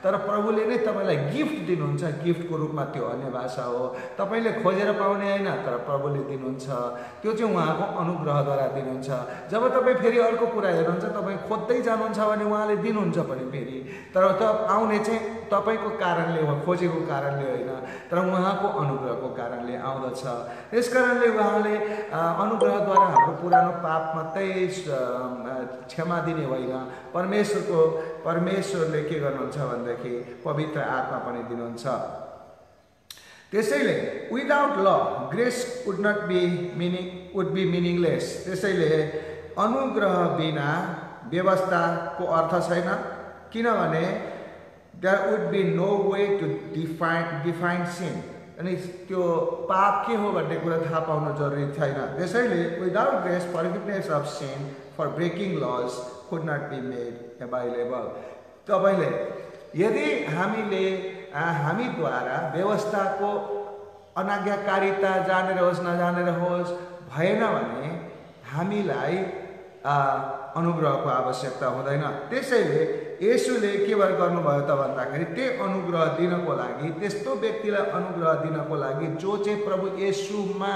तर प्रभुले नै तपाईँलाई गिफ्ट दिनुहुन्छ, गिफ्टको रूपमा त्यो अन्य भाषा हो। तपाईँले खोजेर पाउने होइन, तर प्रभुले दिनुहुन्छ। त्यो चाहिँ उहाँको अनुग्रहद्वारा दिनुहुन्छ। जब तपाईँ फेरि अर्को कुरा हेर्नुहुन्छ, तपाईँ खोज्दै जानुहुन्छ भने उहाँले दिनुहुन्छ पनि फेरि, तर त आउने चाहिँ तपाईँको कारणले हो, खोजेको कारणले होइन, तर उहाँको अनुग्रहको कारणले आउँदछ। त्यस कारणले उहाँले अनुग्रहद्वारा हाम्रो पुरानो पाप मात्रै क्षमा दिने होइन, परमेश्वरले के गर्नुहुन्छ भनेदेखि पवित्र आत्मा पनि दिनुहुन्छ। त्यसैले विदाउट ल ग्रेस वुड बी मिनिङलेस। त्यसैले अनुग्रह बिना व्यवस्थाको अर्थ छैन, किनभने there would be no way to define sin. अनि त्यो पाप के हो भन्ने कुरा थाहा पाउन जरुरी छैन। त्यसैले without grace forgiveness of sin for breaking laws could not be made available. तपाईँले यदि हामीद्वारा व्यवस्थाको अनाज्ञाकारिता जानेर होस् नजानेर होस् भएन भने हामीलाई अनुग्रहको आवश्यकता हुँदैन। त्यसैले येशूले के गर्नुभयो त भन्दाखेरि त्यो अनुग्रह दिनको लागि, त्यस्तो व्यक्तिलाई अनुग्रह दिनको लागि जो चाहिँ प्रभु येशूमा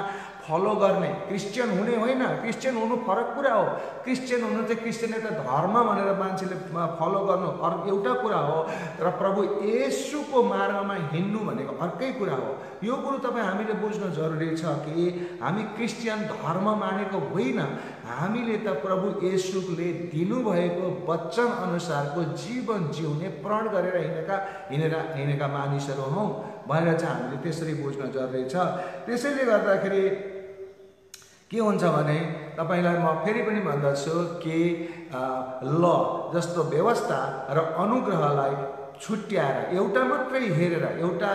फलो गर्ने, क्रिस्चियन हुने होइन। क्रिस्चियन हुनु फरक कुरा हो। क्रिस्चियन हुनु चाहिँ क्रिस्चियनिटी धर्म भनेर मान्छेले फलो गर्नु एउटा कुरा हो, तर प्रभु येशूको मार्गमा हिँड्नु भनेको अर्कै कुरा हो। यो कुरो तपाईँ हामीले बुझ्नु जरुरी छ कि हामी क्रिस्चियन धर्म मानेको होइन, हामीले त प्रभु येशूले दिनुभएको वचन अनुसारको जीवन जिउने प्रण गरेर हिँडेका मानिसहरू हौँ भनेर चाहिँ हामीले त्यसरी बुझ्न जरुरी छ। त्यसैले गर्दाखेरि के हुन्छ भने तपाईलाई म फेरि पनि भन्दछु कि ल जस्तो व्यवस्था र अनुग्रहलाई छुट्याएर एउटा मात्रै हेरेर, एउटा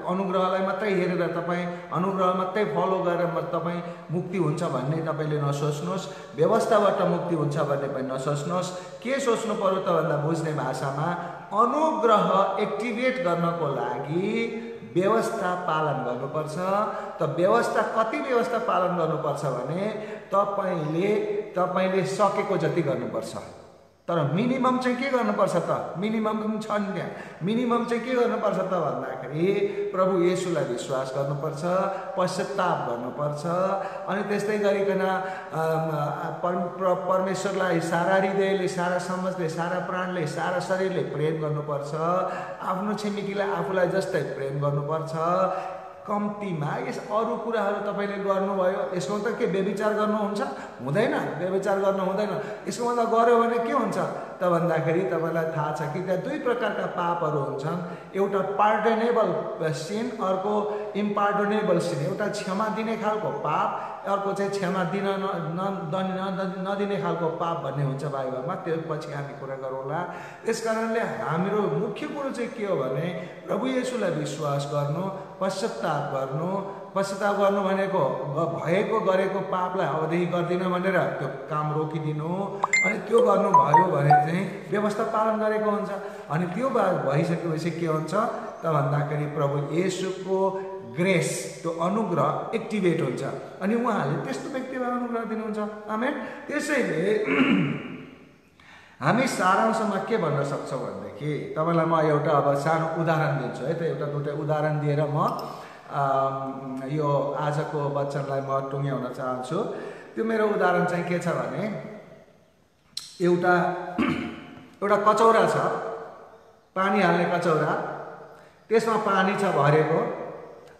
अनुग्रहलाई मात्रै हेरेर तपाईँ अनुग्रह मात्रै फलो गरेर तपाईँ मुक्ति हुन्छ भन्ने तपाईँले नसोच्नुहोस्, व्यवस्थाबाट मुक्ति हुन्छ भन्ने पनि नसोच्नुहोस्। के सोच्नु पर्यो त भन्दा बुझ्ने भाषामा अनुग्रह एक्टिभेट गर्नको लागि व्यवस्था पालन गर्नुपर्छ। त व्यवस्था कति व्यवस्था पालन गर्नुपर्छ भने तपाईले सकेको जति गर्नुपर्छ। तर मिनिमम चाहिँ के गर्नुपर्छ त? मिनिमम पनि छन् त्यहाँ। मिनिमम चाहिँ के गर्नुपर्छ त भन्दाखेरि प्रभु येशूलाई विश्वास गर्नुपर्छ, पश्चाताप गर्नुपर्छ, अनि त्यस्तै गरिकन परमेश्वरलाई सारा हृदयले, सारा समझले, सारा प्राणले, सारा शरीरले प्रेम गर्नुपर्छ। आफ्नो छिमेकीलाई आफूलाई जस्तै प्रेम गर्नुपर्छ। कम्तीमा यस अरू कुराहरू तपाईँले गर्नुभयो, यसको मतलब के व्यभिचार गर्नुहुन्छ? हुँदैन, व्यभिचार गर्नु हुँदैन। यसको मतलब गर्यो भने के हुन्छ त भन्दाखेरि तपाईँलाई थाहा छ कि त्यहाँ दुई प्रकारका पापहरू हुन्छन्। एउटा पार्डनेबल सिन, अर्को इम्पार्डनेबल सिन। एउटा क्षमा दिने खालको पाप, अर्को चाहिँ क्षमा दिन नदिने खालको पाप भन्ने हुन्छ बाइबलमा। त्यो पछि हामी कुरा गरौँला। त्यस कारणले हाम्रो मुख्य कुरो चाहिँ के हो भने प्रभु येशूलाई विश्वास गर्नु, पश्चाताप गर्नु। पश्चाताप गर्नु भनेको भएको गरेको पापलाई अबदेखि गर्दिनँ भनेर त्यो काम रोकिदिनु, अनि त्यो गर्नुभयो भने चाहिँ व्यवस्था पालन गरेको हुन्छ। अनि त्यो भइसकेपछि के हुन्छ त भन्दाखेरि प्रभु येशूको ग्रेस, त्यो अनुग्रह एक्टिभेट हुन्छ अनि उहाँले त्यस्तो व्यक्तिलाई अनुग्रह दिनुहुन्छ। आमेन। त्यसैले हामी सारांशमा के भन्न सक्छौँ भनेदेखि तपाईँलाई म एउटा अब सानो उदाहरण दिन्छु है त। एउटा दुईवटा उदाहरण दिएर म यो आजको वचनलाई म टुङ्ग्याउन चाहन्छु। त्यो मेरो उदाहरण चाहिँ के छ भने एउटा कचौरा छ, पानी हाल्ने कचौरा। त्यसमा पानी छ भरेको।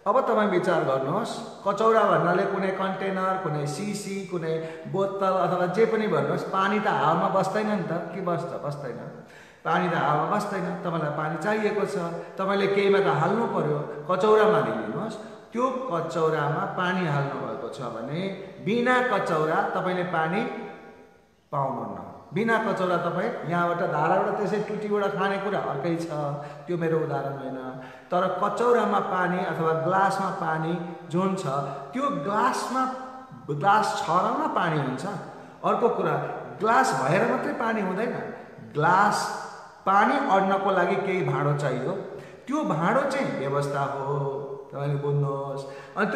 अब तपाईँ विचार गर्नुहोस्, कचौरा भन्नाले कुनै कन्टेनर, कुनै सिसी, कुनै बोतल अथवा जे पनि भन्नुहोस्, पानी त हावामा बस्दैन नि त। के बस्छ? बस्दैन। पानी त हावामा बस्दैन। तपाईँलाई पानी चाहिएको छ, तपाईँले केहीमा त हाल्नु पर्यो। कचौरामा लिनुहोस्, त्यो कचौरामा पानी हाल्नु भएको छ भने बिना कचौरा तपाईँले पानी पाउनुहुन्न। बिना कचौरा तपाईँ यहाँबाट धाराबाट त्यसै टुटीबाट खाने कुरा अर्कै छ, त्यो मेरो उदाहरण होइन। तर कचौरामा पानी अथवा ग्लासमा पानी जुन छ, त्यो ग्लास छ र न पानी हुन्छ। अर्को कुरा, ग्लास भएर मात्रै पानी हुँदैन। ग्लास पानी अड्नको लागि केही भाँडो चाहियो, त्यो भाँडो चाहिँ व्यवस्था हो। तपाईँले बुझ्नुहोस्। अनि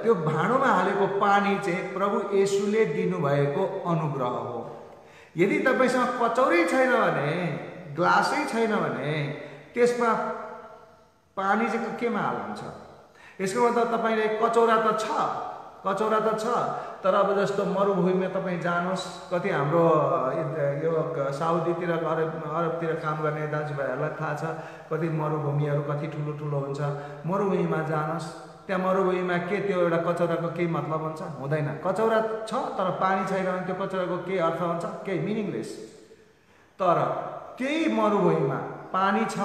त्यो भाँडोमा हालेको पानी चाहिँ प्रभु येशूले दिनुभएको अनुग्रह हो। यदि तपाईँसँग कचौरै छैन भने, ग्लासै छैन भने त्यसमा पानी चाहिँ केमा हाल्नुहुन्छ? यसको मतलब तपाईँले कचौरा त छ, तर अब जस्तो मरुभूमिमा तपाईँ जानुहोस्, कति हाम्रो यो साउदीतिर अरबतिर काम गर्ने दाजुभाइहरूलाई थाहा छ, कति मरुभूमिहरू कति ठुलो ठुलो हुन्छ। मरुभूमिमा जानुहोस्, त्यहाँ मरुभूमिमा के त्यो एउटा कचौराको केही मतलब हुन्छ? हुँदैन। कचौरा छ तर पानी छैन भने त्यो कचौराको केही अर्थ हुन्छ? केही मिनिङलेस। तर त्यही मरुभूमिमा पानी छ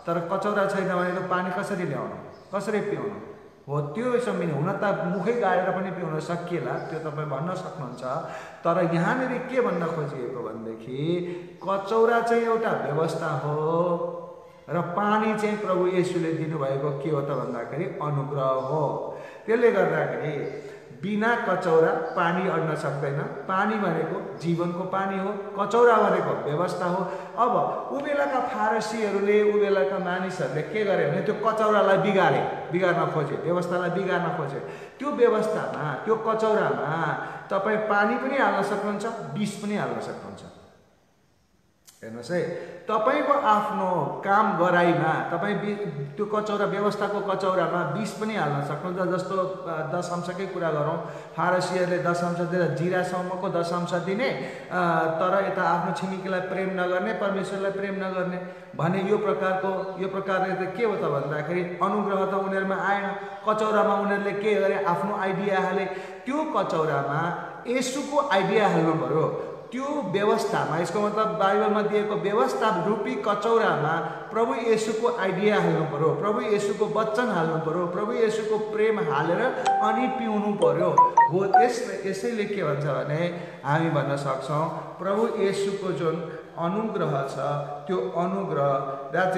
तर कचौरा छैन भने त्यो पानी कसरी ल्याउनु, कसरी पिउनु? हो, त्यो समय हुन त मुखै गाडेर पनि पिउन सकिएला, त्यो तपाईँ भन्न सक्नुहुन्छ। तर यहाँनिर के भन्न खोजिएको भनेदेखि कचौरा चाहिँ एउटा व्यवस्था हो र पानी चाहिँ प्रभु येशूले दिनुभएको के हो त भन्दाखेरि अनुग्रह हो। त्यसले गर्दाखेरि बिना कचौरा पानी अड्न सक्दैन। पानी भनेको जीवनको पानी हो, कचौरा भनेको व्यवस्था हो। अब उ बेलाका फारसीहरूले, उ बेलाका मानिसहरूले के गरे भने त्यो कचौरालाई बिगार्न खोजे, व्यवस्थालाई बिगार्न खोजे। त्यो व्यवस्थामा, त्यो कचौरामा तपाईँ पानी पनि हाल्न सक्नुहुन्छ, विष पनि हाल्न सक्नुहुन्छ। हेर्नुहोस् है, तपाईँको आफ्नो काम गराइमा तपाईँ त्यो कचौरा, व्यवस्थाको कचौरामा विष पनि हाल्न सक्नुहुन्छ। जस्तो दशंशकै कुरा गरौँ, फारसीहरूले दशंश दिएर जिरासम्मको दशंश दिने, तर यता आफ्नो छिमेकीलाई प्रेम नगर्ने, परमेश्वरलाई प्रेम नगर्ने भने यो प्रकारले त के हो त भन्दाखेरि अनुग्रह त उनीहरूमा आएन। कचौरामा उनीहरूले के गरे? आफ्नो आइडिया हाले। त्यो कचौरामा येशूको आइडिया हाल्नु पर्यो। त्यो व्यवस्थामा, यसको मतलब बाइबलमा दिएको व्यवस्था रूपी कचौरामा प्रभु येशूको आइडिया हाल्नु पर्यो, प्रभु येशूको वचन हाल्नु पर्यो, प्रभु येशूको प्रेम हालेर अनि पिउनु पर्यो। हो, यसैले के भन्छ भने हामी भन्न सक्छौँ प्रभु येशूको जुन अनुग्रह छ, त्यो अनुग्रह द्याट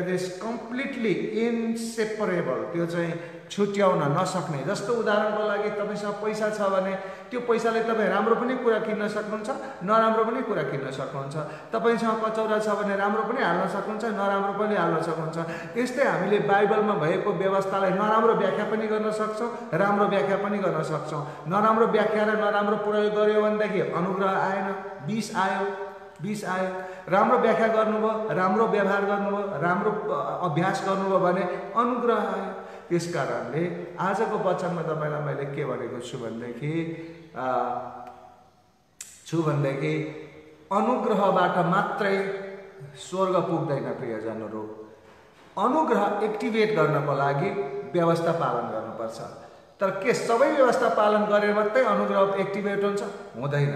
इज कम्प्लिटली इनसेपरेबल। त्यो चाहिँ छुट्याउन नसक्ने। जस्तो उदाहरणको लागि तपाईँसँग पैसा छ भने त्यो पैसाले तपाईँ राम्रो पनि कुरा किन्न सक्नुहुन्छ, नराम्रो पनि कुरा किन्न सक्नुहुन्छ। तपाईँसँग कचौरा छ भने राम्रो पनि हाल्न सक्नुहुन्छ, नराम्रो पनि हाल्न सक्नुहुन्छ। यस्तै हामीले बाइबलमा भएको व्यवस्थालाई नराम्रो व्याख्या पनि गर्न सक्छौँ, राम्रो व्याख्या पनि गर्न सक्छौँ। नराम्रो व्याख्या र नराम्रो प्रयोग गर्यो भनेदेखि अनुग्रह आएन, विष आयो। राम्रो व्याख्या गर्नुभयो, राम्रो व्यवहार गर्नुभयो, राम्रो अभ्यास गर्नुभयो भने अनुग्रह आयो। त्यस कारणले आजको वचनमा तपाईँलाई मैले के भनेको छु भनेदेखि अनुग्रहबाट मात्रै स्वर्ग पुग्दैन प्रियजनहरू। अनुग्रह एक्टिभेट गर्नको लागि व्यवस्था पालन गर्नुपर्छ। तर के सबै व्यवस्था पालन गरेर मात्रै अनुग्रह एक्टिभेट हुन्छ? हुँदैन।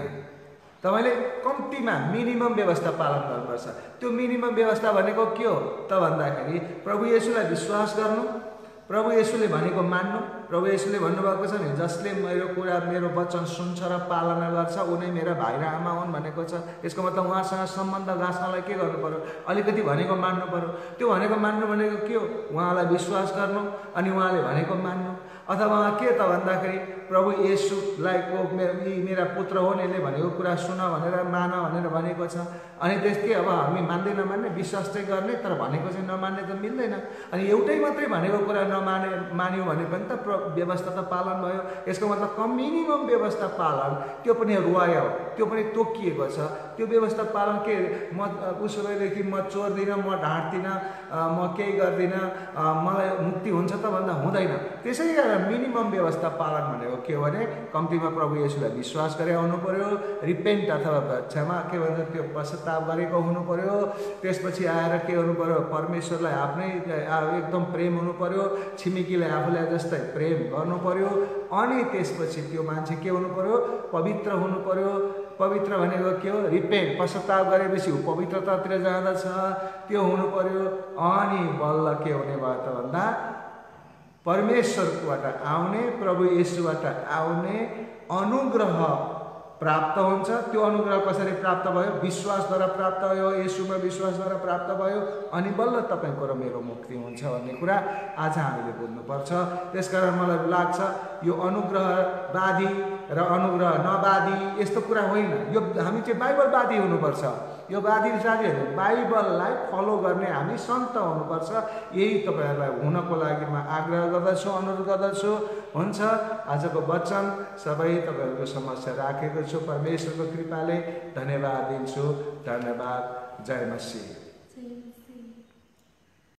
तपाईले कम्तीमा मिनिमम व्यवस्था पालन गर्नुपर्छ। त्यो मिनिमम व्यवस्था भनेको के हो त भन्दाखेरि प्रभु येशूलाई विश्वास गर्नु, प्रभु येशूले भनेको मान्नु। प्रभु येशूले भन्नुभएको छ नि, जसले मेरो कुरा मेरो वचन सुन्छ र पालना गर्छ उनी मेरा भाइ र आमा हुन् भनेको छ। यसको मतलब उहाँसँग सम्बन्ध गाँच्नलाई के गर्नु पर्यो? अलिकति भनेको मान्नु पर्यो। त्यो भनेको मान्नु भनेको के हो? उहाँलाई विश्वास गर्नु अनि उहाँले भनेको मान्नु। अथवा के त भन्दाखेरि प्रभु येशूलाई को मेरा पुत्र हुन्, यसले भनेको कुरा सुन भनेर मान भनेर भनेको छ। अनि त्यसकै अब हामी मान्दै नमान्ने, विश्वास चाहिँ गर्ने तर भनेको चाहिँ नमान्ने त मिल्दैन। अनि एउटै मात्रै भनेको कुरा मान्यो भने पनि त व्यवस्था त पालन भयो। यसको मतलब मिनिमम व्यवस्था पालन, त्यो पनि रोयल, त्यो पनि तोकिएको छ। त्यो व्यवस्था पालन के म उसो भएदेखि म चोर्दिनँ, म ढाँट्दिनँ, म केही गर्दिनँ, मलाई मुक्ति हुन्छ त भन्दा हुँदैन। त्यसै कारण मिनिमम व्यवस्था पालन भनेको के हो भने कम्तीमा प्रभु येशूलाई विश्वास गरे आउनु पर्यो, रिपेन्ट अथवा क्षमा के भन्छ त्यो पश्चाताप गरेको हुनु पर्यो। त्यसपछि आएर के हुनु पर्यो? परमेश्वरलाई आफ्नै एकदम प्रेम हुनु पर्यो, छिमेकीलाई आफूलाई जस्तै प्रेम गर्नु पर्यो। अनि त्यसपछि त्यो मान्छे के हुनु पर्यो? पवित्र हुनु पर्यो। पवित्र भनेको के हो? रिपेन्ट, पश्चाताप गरेपछि ऊ पवित्रतातिर जाँदछ, त्यो हुनु पर्यो। अनि बल्ल के हुने भयो त भन्दा परमेश्वरबाट आउने, प्रभु येशूबाट आउने अनुग्रह प्राप्त हुन्छ। त्यो अनुग्रह कसरी प्राप्त भयो? विश्वासद्वारा प्राप्त भयो, येशूमा विश्वासद्वारा प्राप्त भयो। अनि बल्ल तपाईको र मेरो मुक्ति हुन्छ भन्ने कुरा आज हामीले बुझ्नुपर्छ। त्यसकारण मलाई लाग्छ यो अनुग्रहवादी र अनुग्रह नवादी यस्तो कुरा होइन। यो हामी चाहिँ बाइबलवादी हुनुपर्छ। यो वादी साथीहरू बाइबललाई फलो गर्ने हामी सन्त हुनुपर्छ। यही तपाईहरुलाई हुनको लागि म आग्रह गर्दछु, अनुरोध गर्दछु। हुन्छ, आजको वचन सबै तपाईहरुको समक्ष राखेको छु। परमेश्वरको कृपाले धन्यवाद दिन्छु। धन्यवाद। जय मसीह।